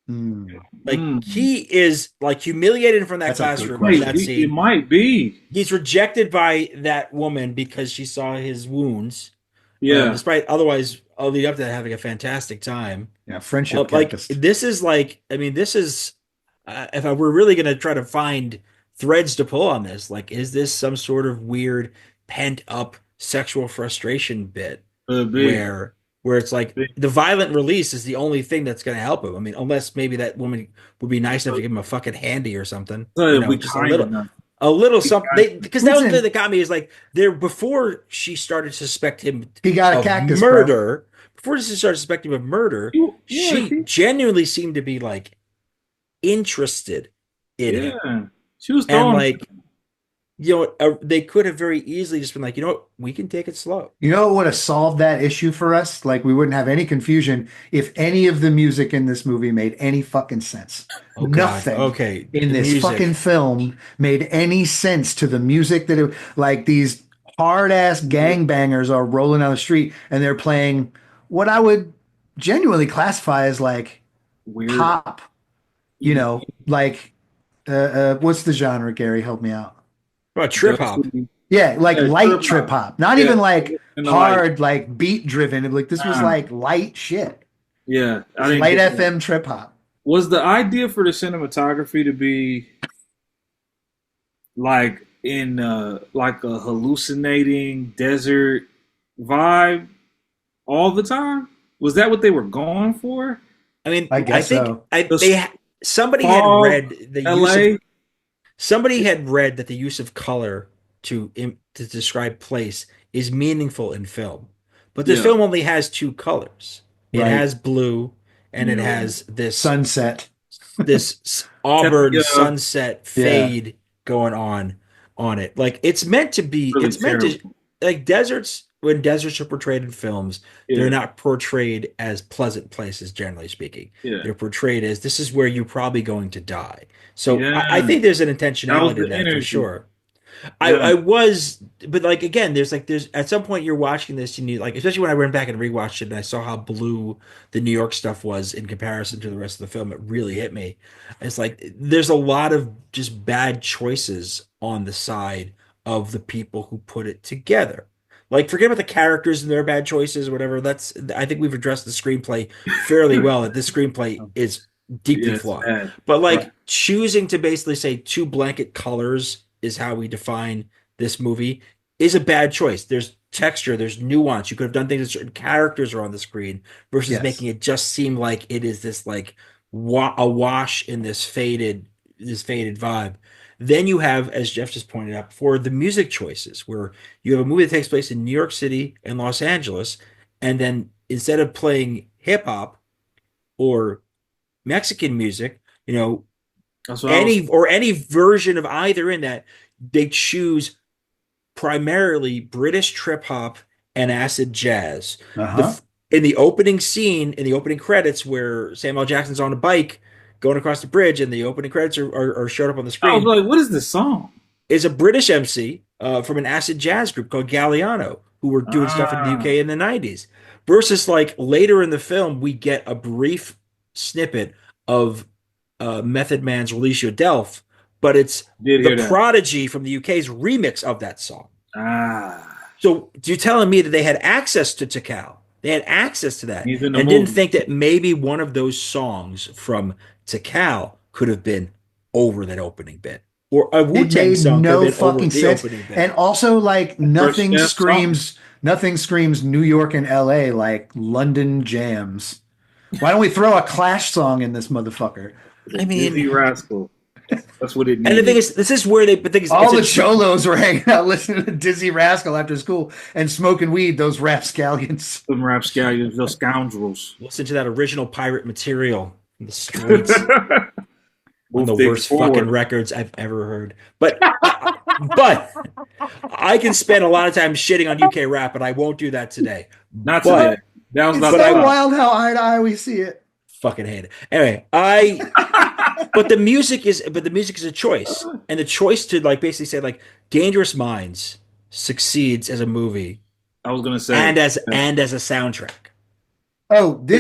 Like he is like humiliated from that That's a good classroom. In that It scene. might be. He's rejected by that woman because she saw his wounds. Yeah. Despite otherwise, all lead up to that having a fantastic time. Yeah, friendship Like cactus. this is like, I mean, this is if we're really going to try to find threads to pull on this, like, is this some sort of weird pent up sexual frustration bit where it's like the violent release is the only thing that's going to help him? I mean, unless maybe that woman would be nice enough to give him a fucking handy or something. Just a little something. Because that was the thing that got me is like there before she started to suspect him He got a of cactus, murder. Before she started suspecting him of murder, Yeah, she genuinely seemed to be like interested in him. She was And throwing like, they could have very easily just been like, you know what, we can take it slow. You know what would have solved that issue for us? Like we wouldn't have any confusion if any of the music in this movie made any fucking sense. Oh, Nothing Okay. in this Music. fucking film made any sense to the music that it, like these hard ass gangbangers are rolling down the street and they're playing what I would genuinely classify as like weird pop, like what's the genre, Gary? Help me out. What, trip hop. Yeah, like light trip hop. Not even like And hard, like beat driven. Like this was like light shit. Yeah. I didn't Light get that. FM trip hop. Was the idea for the cinematography to be like in like a hallucinating desert vibe all the time? Was that what they were going for? I mean, I guess think so. somebody had Fog, read the use of L.A. somebody had read that the use of color to describe place is meaningful in film. But this Yeah, film only has two colors. It Right. has blue and it yeah. has Sunset. this Tell auburn me, sunset Yeah. fade going on it. Like it's meant to be, really it's meant to terrible. like deserts. When deserts are portrayed in films, they're Yeah, not portrayed as pleasant places, generally speaking. yeah, They're portrayed as this is where you're probably going to die. So I yeah. think there's an That was intentionality to the that for energy. sure. Yeah, I was, but like again, there's at some point you're watching this, you need like, especially when I went back and rewatched it and I saw how blue the New York stuff was in comparison to the rest of the film, it really hit me. It's like there's a lot of just bad choices on the side of the people who put it together. Like forget about the characters and their bad choices or whatever. That's I think we've addressed the screenplay fairly well. That this screenplay is deeply yeah, it's flawed. bad. But Right. like choosing to basically say two blanket colors is how we define this movie is a bad choice. There's texture, there's nuance. You could have done things that certain characters are on the screen versus Yes. making it just seem like it is this like a wash in this faded vibe. Then you have, as Jeff just pointed out before, the music choices where you have a movie that takes place in New York City and Los Angeles, and then instead of playing hip hop or Mexican music, you know, That's what I was. any version of either in that, they choose primarily British trip hop and acid jazz. Uh-huh. The in the opening scene, in the opening credits, where Samuel Jackson's on a bike going across the bridge, and the opening credits are showed up on the I was screen, like, what is this song? is a British MC from an acid jazz group called Galliano, who were doing stuff in the Ah, UK in the 90s. Versus like later in the film, we get a brief snippet of Method Man's Release Your Delph, but it's did the hear that? Prodigy from the UK's remix of that song. Ah, So you're telling me that they had access to Tikal? They had access to that he's in the and didn't movie. think that maybe one of those songs from Tikal could have been over that opening bit. Or a It Wu-Tang made song could have no been over fucking the sense. opening bit. And also like First Chef song. nothing screams New York and LA like London jams. Why don't we throw a Clash song in this motherfucker? The I mean, Dizzy Rascal. That's what it and the thing needed. is, this is where they, but the thing is, All the cholos were hanging out listening to Dizzy Rascal after school and smoking weed, those rapscallions. Some rapscallions, those scoundrels. listen to that original pirate material in the streets. One Move of the things worst fucking forward. records I've ever heard. But I can spend a lot of time shitting on UK rap, but I won't do that today. Not But today. That was It's not But the so I time. wild how eye to eye we see it. fucking hate it. Anyway, but the music is a choice. And the choice to like basically say like Dangerous Minds succeeds as a movie I was gonna say. and as a soundtrack. Oh, The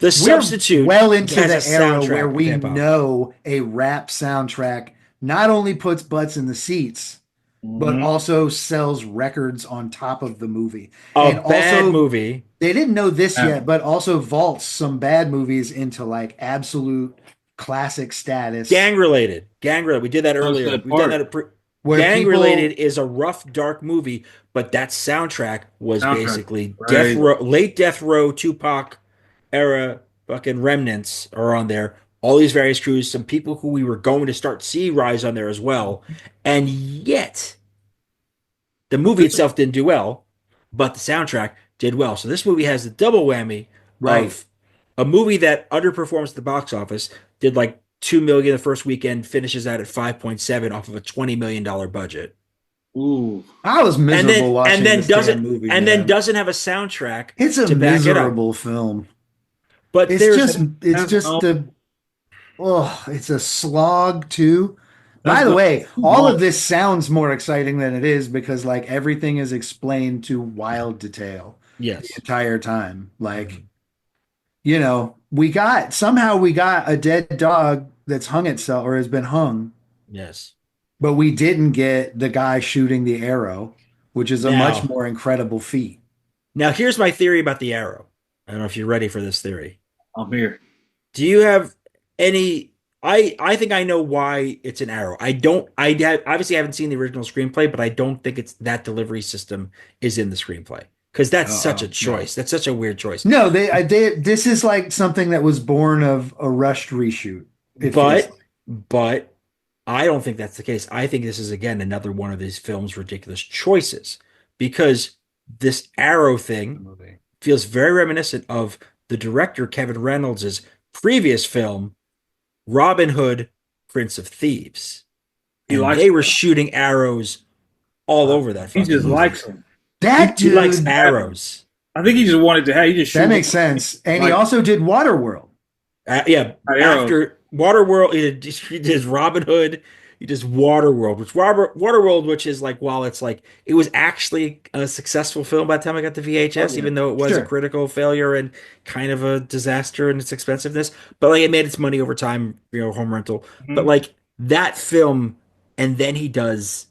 we're substitute well into has the a era soundtrack where of we hip-hop. know a rap soundtrack not only puts butts in the seats, but Mhm. also sells records on top of the movie. A And bad also, movie. they didn't know this Yeah. yet, but also vaults some bad movies into like absolute classic status. Gang related. Gang related. We did that earlier. Sunset We've done Park. that. Where Gang people related is a rough, dark movie, but that soundtrack was Soundtrack, basically Death right? Row, late Death Row, Tupac era fucking remnants are on there. All these various crews, some people who we were going to start see rise on there as well, and yet the movie This, itself didn't do well, but the soundtrack did well. So this movie has the double whammy right. of a movie that underperforms at the box office, did like 2 million the first weekend, finishes out at 5.7 off of a $20 million budget. ooh, I was miserable watching this damn movie, and man. then doesn't have a soundtrack It's a to back it up. miserable film. But It's there's just it's a slog too. that's By the the way, too all of much. this sounds more exciting than it is because like everything is explained to wild detail the yes. entire time. Like, we got a dead dog that's hung itself or has been hung, Yes. but we didn't get the guy shooting the arrow, which is a much Now, more incredible feat. now here's my theory about the arrow. I don't know if you're ready for this theory. I'm here. Do you have any I think I know why it's an arrow. Obviously haven't seen the original screenplay, but I don't think it's that delivery system is in the screenplay. because that's such a choice. No. That's such a weird choice. No, this is like something that was born of a rushed reshoot. But I don't think that's the case. I think this is, again, another one of these film's ridiculous choices, because this arrow thing feels very reminiscent of the director Kevin Reynolds' previous film, Robin Hood, Prince of Thieves. They were shooting arrows all over that. He just likes them. That dude likes arrows. I think he just wanted to have. He just that makes sense. And he also did Waterworld. After Waterworld, he did Robin Hood. He does Waterworld, which is like, while it's like, it was actually a successful film by the time I got the VHS, even though it was a critical failure and kind of a disaster in its expensiveness. But like, it made its money over time, home rental. Mm-hmm. But like that film, and then he does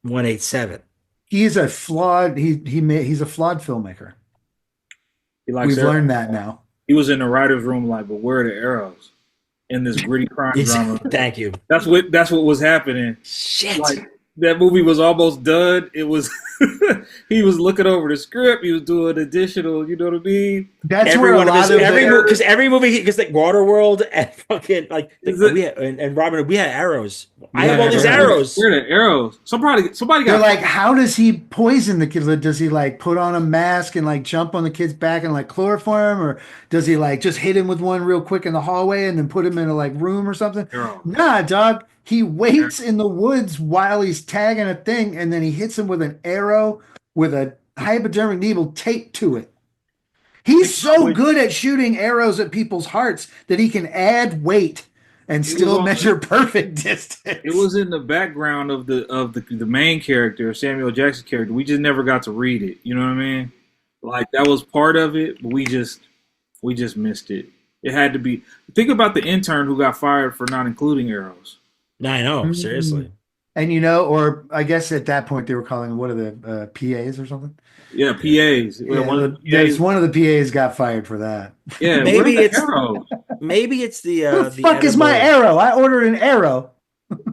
187. He's a flawed filmmaker. We've learned that now. He was in the writer's room like, but where are the arrows? In this gritty crime drama. Thank you. That's what was happening. Shit. Like, that movie was almost done. It was he was looking over the script. He was doing additional, you know what I mean? That's where a lot of because every movie, because like Waterworld and fucking and Robin Hood, we had arrows. I have all these arrows. Where are the arrows? Somebody got. They're like, how does he poison the kids? Does he like put on a mask and like jump on the kid's back and like chloroform, or does he like just hit him with one real quick in the hallway and then put him in a like room or something? Nah, dog. He waits in the woods while he's tagging a thing, and then he hits him with an arrow with a hypodermic needle taped to it. He's so good at shooting arrows at people's hearts that he can add weight and still measure perfect distance. It was in the background of the main character, Samuel Jackson's character. We just never got to read it. You know what I mean? Like, that was part of it, but we just missed it. It had to be. Think about the intern who got fired for not including arrows. I know, seriously. And or I guess at that point they were calling, what are the PAs or something? Yeah, PAs. Yeah, one of the PAs got fired for that. Yeah, maybe it's the the fuck edible. Is my arrow? I ordered an arrow.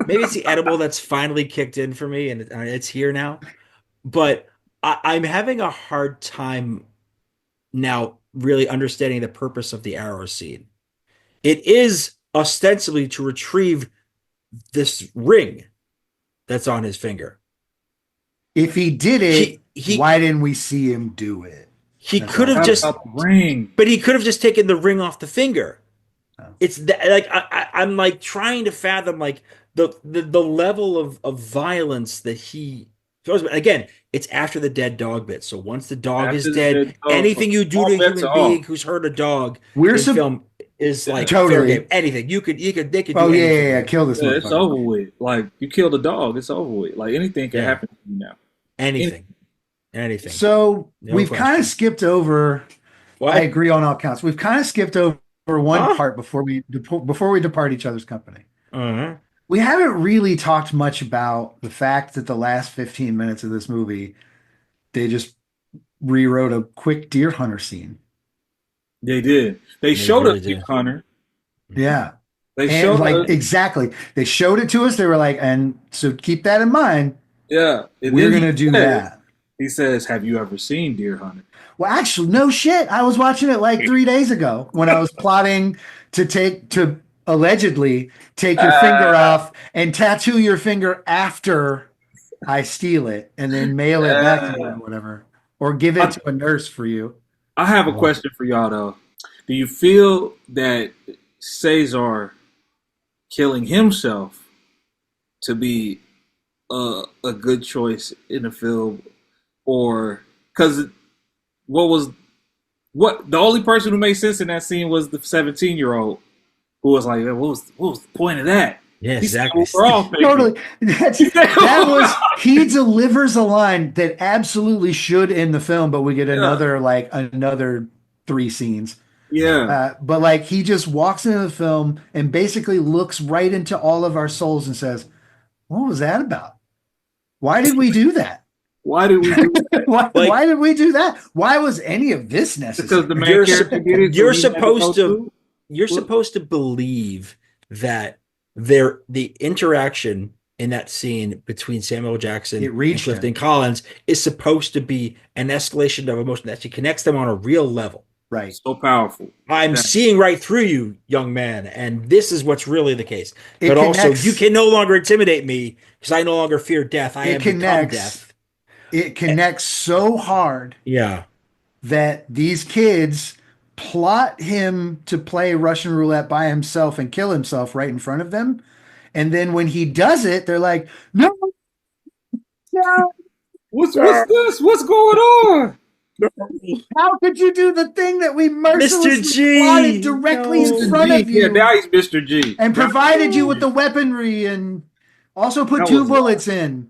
Maybe it's the edible that's finally kicked in for me, and it's here now. But I'm having a hard time now really understanding the purpose of the arrow scene. It is ostensibly to retrieve this ring that's on his finger. If he did it, why didn't we see him do it? He could have just ring, but he could have just taken the ring off the finger. Oh. It's like I'm like trying to fathom like the level of violence that he throws. Again, it's after the dead dog bit. So once the dog is dead, anything you do to a human being who's hurt a dog in film is like fair game. Anything they could do. Oh yeah, kill this. It's over with. Like, you killed a dog, it's over with. Like, anything can happen to you now. Anything. So we've kind of skipped over. What? I agree on all counts. We've kind of skipped over one part before we depart each other's company. Uh-huh. We haven't really talked much about the fact that the last 15 minutes of this movie, they just rewrote a quick deer hunter scene. They did. They showed us deer hunter. Yeah. They showed us. Exactly. They showed it to us. They were like, and so keep that in mind. Yeah. We're going to do that. He says, have you ever seen Deer Hunter? Well, actually, no shit. I was watching it like 3 days ago when I was plotting to allegedly take your finger off and tattoo your finger after I steal it and then mail it back to you or whatever. Or give it to a nurse for you. I have a question for y'all, though. Do you feel that Cesar killing himself to be a good choice in the film? Or because the only person who made sense in that scene was the 17-year-old who was like, what was the point of that? Yeah, exactly. Totally. He delivers a line that absolutely should end the film, but we get another 3 scenes. Yeah. But like, he just walks into the film and basically looks right into all of our souls and says, what was that about? Why did we do that? Why did we do that? Why did we do that? Why was any of this necessary? Because the main character did it. You're supposed to believe that the interaction in that scene between Samuel Jackson It and reached Clifton him. Collins is supposed to be an escalation of emotion that actually connects them on a real level. Right. So powerful. I'm seeing right through you, young man, and this is what's really the case. It But also, connects- you can no longer intimidate me because I no longer fear death. I It have become connects. death. It connects so hard Yeah. that these kids plot him to play Russian roulette by himself and kill himself right in front of them. And then when he does it, they're like, no, no, What's this? What's going on? how could you do the thing that we mercilessly Mr. G, plotted directly in Mr. front G. of you Yeah, now he's Mr. G. and provided you with the weaponry and also put That 2 was bullets in?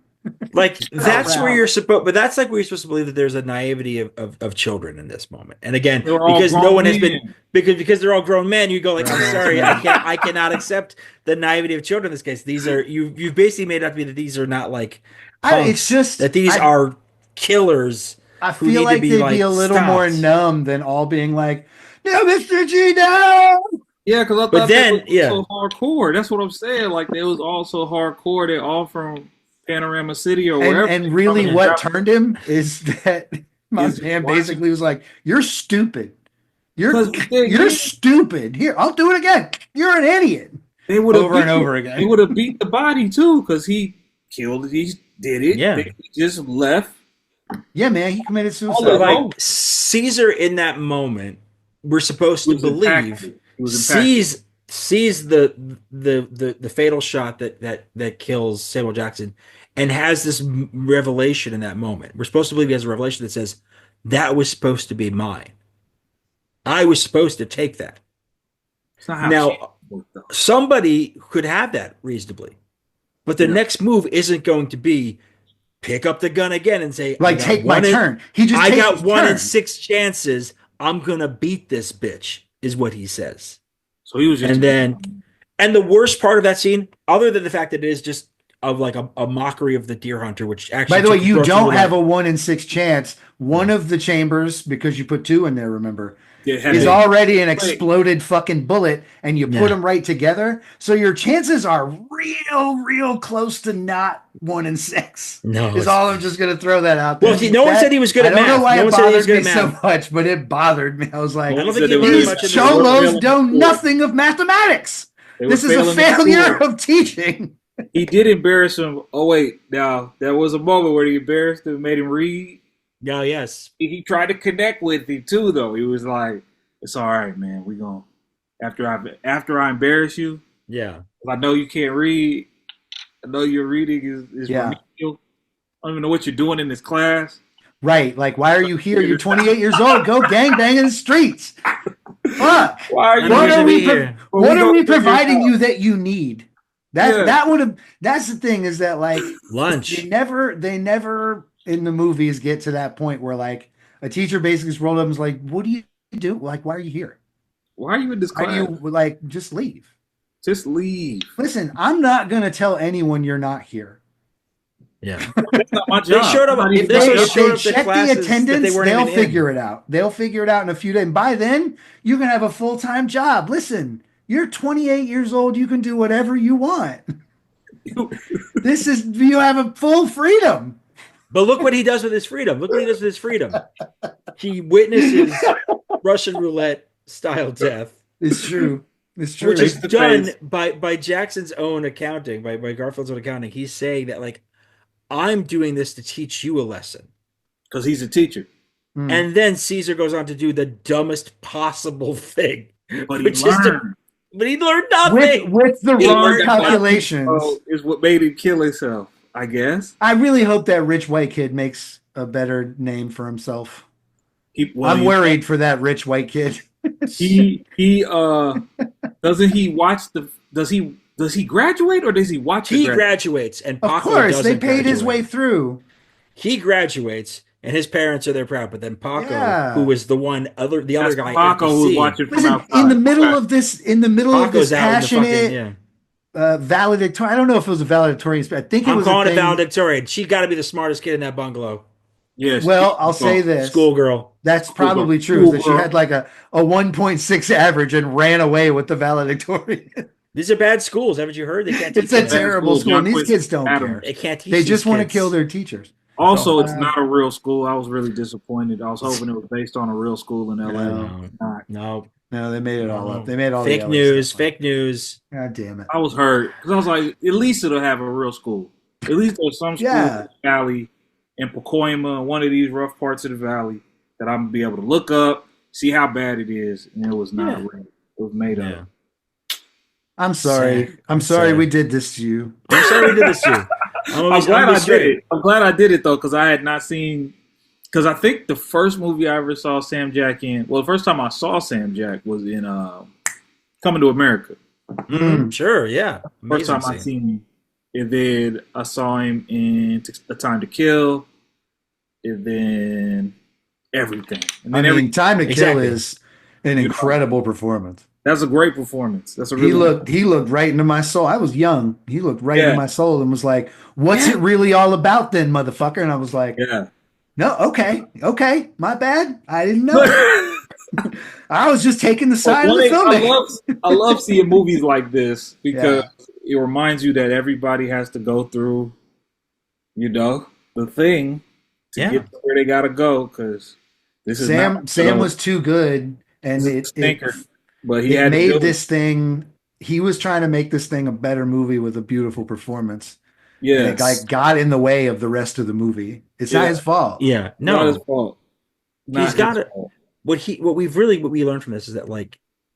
Like that's where proud. you're supposed, but that's like where you're supposed to believe that there's a naivety of children in this moment. And again, They were all because no grown one has men. been because they're all grown men, you go like, I'm sorry, I cannot accept the naivety of children in this case. These are you've basically made out to be that these are not like punks, It's just that these are killers. I who feel need to like be, they'd like, be a little more stopped. numb than all being like, no, Mr. G, no. Yeah, because I thought But then, they was so hardcore. That's what I'm saying. Like, they was all so hardcore. They're all from Panorama City or wherever. And really what turned him is that my Is man watching- basically was like, you're stupid. You're 'Cause the thing you're is- stupid. Here, I'll do it again. You're an idiot. They would have over and over again. They would have beat the body too because he killed it. He did it. Yeah. They just left. Yeah, man, he committed All suicide. of Like Caesar in that moment, we're supposed to He was believe impacted. He was impacted. sees the fatal shot that kills Samuel Jackson and has this revelation in that moment. We're supposed to believe he has a revelation that says that was supposed to be mine. I was supposed to take that. It's not how Now, shit worked, though. somebody could have that reasonably, but the next move isn't going to be pick up the gun again and say, Like, take my turn. He just I takes got his 1 in turn. 6 chances. I'm gonna beat this bitch, is what he says. So he was just. And the worst part of that scene, other than the fact that it is just of like a mockery of the deer hunter, which actually. By the way, took you Russian don't roulette. have a 1 in 6 chance. One of the chambers, because you put 2 in there, remember, It had is to- already an exploded fucking bullet, and you Yeah. put them right together. So your chances are real close to not 1 in 6. No, Is it's- all I'm just going to throw that out there. Well, see, no one said he was good at I don't math. know why No it one said he was bothered good me at so math. much, but it bothered me. I was like, I don't He think said he they were learned these much in the cholos world. know nothing of mathematics. they were This is a failing the failure school. of teaching. He did embarrass him. Oh wait, now there was a moment where he embarrassed him, made him read. Yeah, yes. He tried to connect with him too, though. He was like, "It's all right, man. We gonna after I embarrass you. Yeah. I know you can't read. I know your reading is Yeah. remedial. I don't even know what you're doing in this class. Right. Like, why are you here? You're 28 years old. Go gangbang in the streets. Fuck. Why are you What reason are to we, be here. what are we figure it providing out. you that you need? Yeah. That would have, that's the thing is that, like, Lunch. they never in the movies get to that point where, like, a teacher basically just rolled up and was like, what do you do? Like, why are you here? Why are you in this Why class? do you, like, just leave? Just leave. Listen, I'm not going to tell anyone you're not here. Yeah. That's not my They job. showed up- I'm not even they my showed job. If they up to check the classes that they attendance, weren't they'll even in. figure it out. They'll figure it out in a few days. And by then, you can have a full-time job. Listen, you're 28 years old. You can do whatever you want. You have a full freedom. But look what he does with his freedom. Look what he does with his freedom. He witnesses Russian roulette style death, It's true. It's true. which is Face to done face. by Jackson's own accounting, by Garfield's own accounting. He's saying that, like, I'm doing this to teach you a lesson. Because he's a teacher. Hmm. And then Caesar goes on to do the dumbest possible thing. But he Which is to- learned. But he learned nothing. with the He wrong learned that calculations. Oh, is what made him kill himself, I guess. I really hope that rich white kid makes a better name for himself. Well, I'm worried for that rich white kid. He doesn't he watch the does he graduate or does he watch He it? graduates, and Paco Of course, they doesn't paid his graduate. way through. He graduates, and his parents are there proud. But then Paco, Yeah. who was the other That's guy, Paco at the who's scene, watching from Listen, outside. in the middle Okay. of this, Paco's out passionate, in the fucking valedictorian. I don't know if it was a valedictorian. But I think it I'm was calling a it thing. valedictorian. She got to be the smartest kid in that bungalow. Yes. Well, I'll say this. Schoolgirl. That's probably true. Is that she had like a 1.6 average and ran away with the valedictorian. These are bad schools. Haven't you heard? They can't teach It's a them. terrible school, and these kids don't care. They can't teach. They just want to kids. kill their teachers. Also, it's not a real school. I was really disappointed. I was hoping it was based on a real school in LA. No, they made it all up. They made all fake the news. Fake news. God damn it! I was hurt because I was like, at least it'll have a real school. At least there's some school in the valley, in Pacoima, one of these rough parts of the valley, that I'm gonna be able to look up, see how bad it is, and it was not real. It was made up. I'm sorry. I'm sorry we did this to you. I'm sorry we did this to you. I'm glad I did it. I'm glad I did it though, because I had not seen. Because I think the first movie I ever saw Sam Jack in, well, the first time I saw Sam Jack was in Coming to America. Sure, yeah. First time I seen him, and then I saw him in A Time to Kill, and then everything. And then Time to Kill is an incredible performance. That's a great performance. That's a really he looked right into my soul. I was young. He looked right into my soul and was like, "What's it really all about, then, motherfucker?" And I was like, "No, okay, my bad. I didn't know. I was just taking the side of the filmmaker." I love seeing movies like this because it reminds you that everybody has to go through, the thing to get to where they gotta go. Because this is Sam was too good, and but he had made this thing. He was trying to make this thing a better movie with a beautiful performance. Yeah, it got in the way of the rest of the movie. It's not his fault. Yeah, no, not his fault. He's got it. What we learned from this is that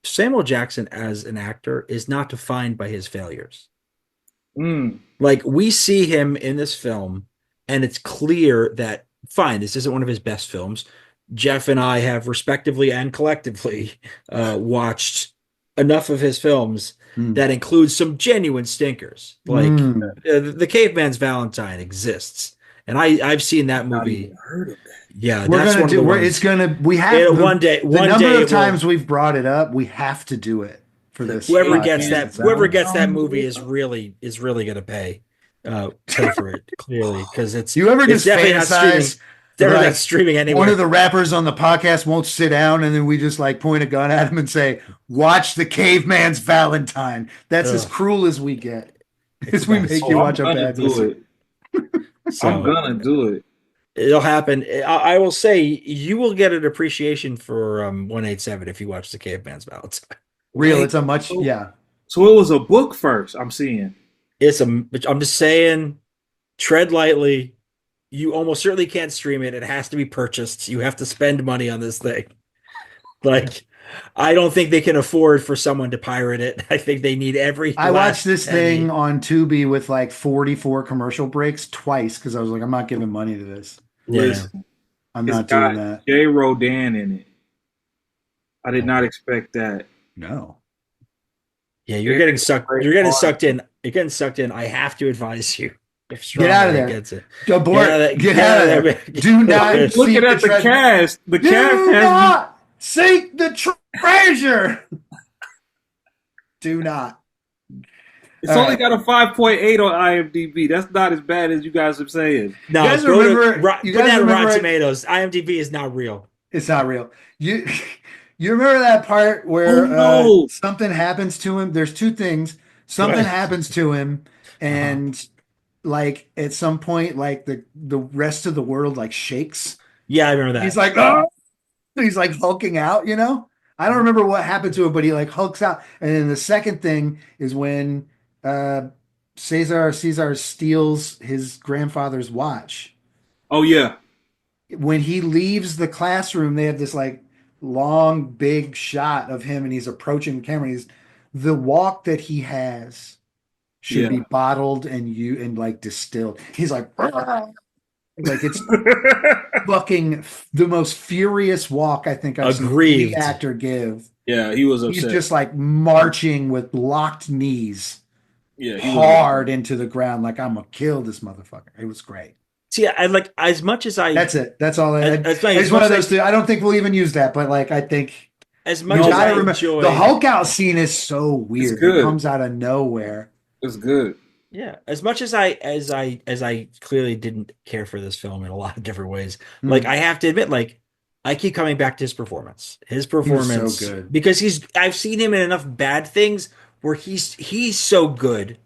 Samuel Jackson as an actor is not defined by his failures. Like we see him in this film, and it's clear that fine, this isn't one of his best films. Jeff and I have respectively and collectively watched enough of his films that includes some genuine stinkers. Like the Caveman's Valentine exists, and I've seen that movie. Heard of that. Yeah, we have one day. The number of times we've brought it up, we have to do it for this. Whoever gets that movie is really going to pay for it clearly, because it's definitely not streaming. They're not streaming anywhere. One of the rappers on the podcast won't sit down, and then we just point a gun at him and say, "Watch the Caveman's Valentine." That's as cruel as we get. As we make you watch a bad movie. I'm gonna do it. It'll happen. I will say you will get an appreciation for 187 if you watch the Caveman's Valentine. It's a much So it was a book first. I'm seeing. I'm just saying, tread lightly. You almost certainly can't stream it. It has to be purchased. You have to spend money on this thing. I don't think they can afford for someone to pirate it. I think they need every. I watched this thing on Tubi with 44 commercial breaks twice because I was like, I'm not giving money to this. Listen, I'm not doing that. Jay Rodan in it. I did not expect that. No. Yeah, you're getting sucked. You're getting sucked in. You're getting sucked in. I have to advise you. Get out of there. Gets it. Abort. Get out of there. Do not looking at the cast. The cast has not seek the treasure. Do not. It's only got a 5.8 on IMDb. That's not as bad as you guys are saying. No, you guys remember Rotten Tomatoes. IMDb is not real. It's not real. You remember that part where something happens to him? There's two things. Something happens to him, and at some point, the rest of the world shakes. Yeah, I remember that. He's oh, he's hulking out. I don't remember what happened to him, but he hulks out. And then the second thing is when Caesar steals his grandfather's watch. Oh yeah. When he leaves the classroom, they have this long, big shot of him, and he's approaching the camera. The walk that he has should be bottled and distilled. He's it's fucking the most furious walk I think I've seen any actor give. Yeah, he was upset. He's just marching with locked knees. Yeah, hard into the ground. I'm gonna kill this motherfucker. It was great. See, I as much as I. That's it. That's all. It's one of those two. I don't think we'll even use that, but I think as much as I enjoy the Hulk out scene is so weird. It comes out of nowhere. It's good. Yeah, as much as I clearly didn't care for this film in a lot of different ways. I have to admit, I keep coming back to his performance. His performance, so good because I've seen him in enough bad things where he's so good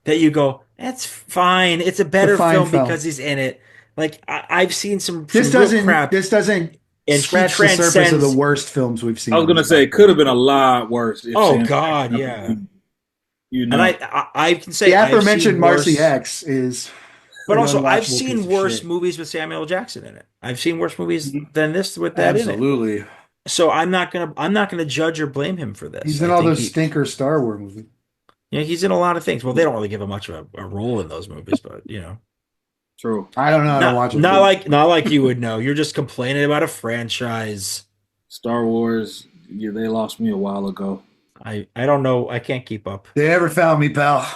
that you go, that's fine. It's a It's a better fine film film. because he's in it. Like I've seen some This real doesn't crap, this doesn't and scratch the surface of the transcends. worst films we've seen. I was in gonna this say it podcast. could have been a lot worse. If Oh Sam God, Jackson yeah. you And know, I can say The I've aforementioned seen Marcy worse, X is but an also I've unwatchable piece seen of worse shit. movies with Samuel L. Jackson in it. I've seen worse movies Mhm. than this with that in it. Absolutely. So I'm not gonna judge or blame him for this. He's I in all think those stinker Star Wars movies. he's in a lot of things. Well, they don't really give him much of a role in those movies, but true. I don't know. I don't watch it. not like you would know. You're just complaining about a franchise. Star Wars, yeah, they lost me a while ago. I don't know. I can't keep up. They never found me, pal.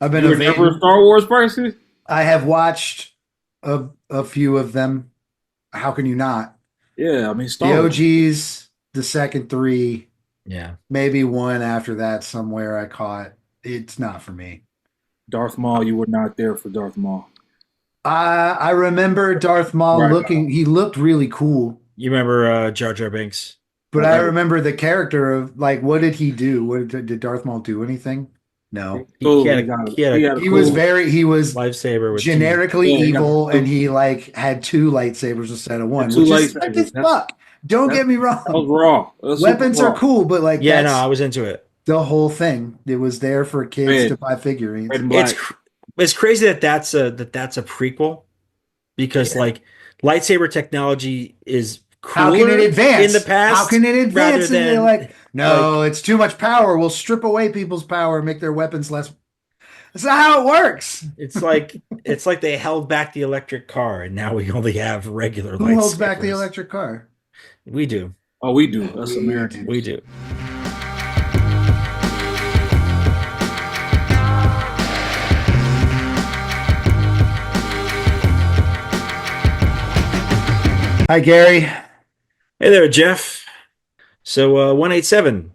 I've been You were never a evading. Star Wars person? I have watched a few of them. How can you not? Yeah, I mean The Star Wars. OGs, the second three, Yeah. maybe one after that somewhere I caught. It's not for me. Darth Maul, you were not there for Darth Maul. I remember Darth Maul Right. he looked really cool, You remember Jar Jar Binks? but I Right. remember the character of like, what did he do? Did Darth Maul do anything? No. He had a He was lightsaber with generically Yeah, he got evil, two- and he like had two lightsabers instead of one, two which is lightsabers. as fuck. Don't get me That was wrong. raw. That was Weapons super are raw. cool, but like Yeah, no, that's I was into it. the whole thing. It was there for kids Red. to buy figurines. Red and black. It's crazy that that's a prequel because like lightsaber technology is How can cooler it advance? in the past. How can it advance? rather And they're than like, no, it's too much power. We'll strip away people's power and make their weapons less. That's not how it works. it's like they held back the electric car and now we only have regular Who holds back the lightsabers. electric car? We do. Oh, we do. That's American. We do. Hi, Gary. Hey there, Jeff. So 187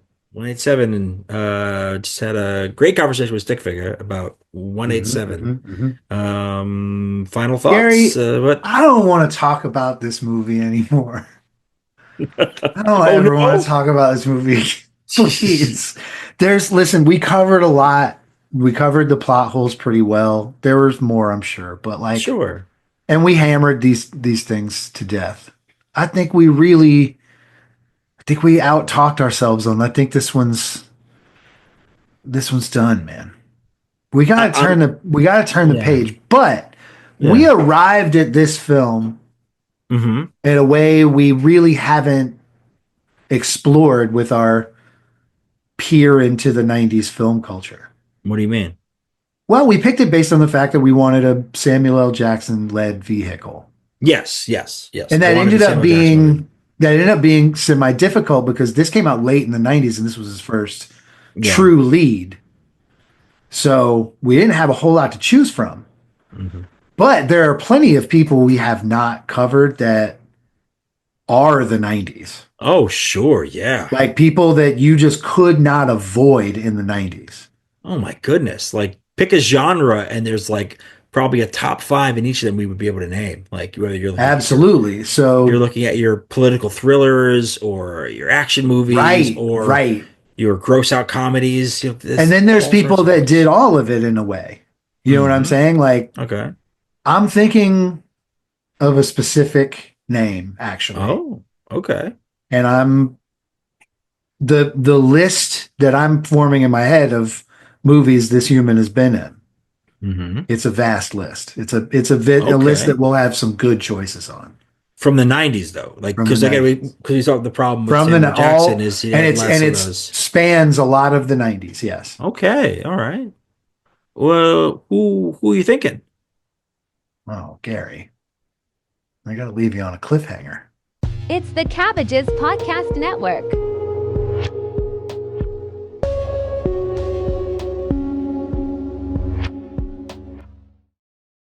just had a great conversation with Stick Figure about 187. Final thoughts? Gary, What? I don't want to talk about this movie anymore. I don't Oh, ever no? want to talk about this movie. Please. Listen, we covered a lot. We covered the plot holes pretty well. There was more, I'm sure, but like, Sure. and we hammered these things to death. I think we out talked ourselves on. I think this one's done, man. We gotta turn the page. But we arrived at this film in a way we really haven't explored with our peer into the 90s film culture. What do you mean? Well, we picked it based on the fact that we wanted a Samuel L. Jackson led vehicle. Yes. And that ended up being semi-difficult because this came out late in the 90s and this was his first true lead. So we didn't have a whole lot to choose from. But there are plenty of people we have not covered that are the 90s. Oh, sure. Yeah. Like people that you just could not avoid in the 90s. Oh, my goodness. Like pick a genre and there's like probably a top 5 in each of them we would be able to name. Like whether you're looking absolutely. So you're looking at your political thrillers or your action movies or your gross out comedies. And then there's people that did all of it in a way. You know what I'm saying? Like, okay, I'm thinking of a specific name actually. Oh, okay. And I'm the list that I'm forming in my head of movies this human has been in. It's a vast list. It's a list that will have some good choices on. From the 90s though, like because you saw the problem with from Samuel Jackson is it spans a lot of the 90s. Yes. Okay. All right. Well, who are you thinking? Oh, Gary, I got to leave you on a cliffhanger. It's the Cabbages Podcast Network.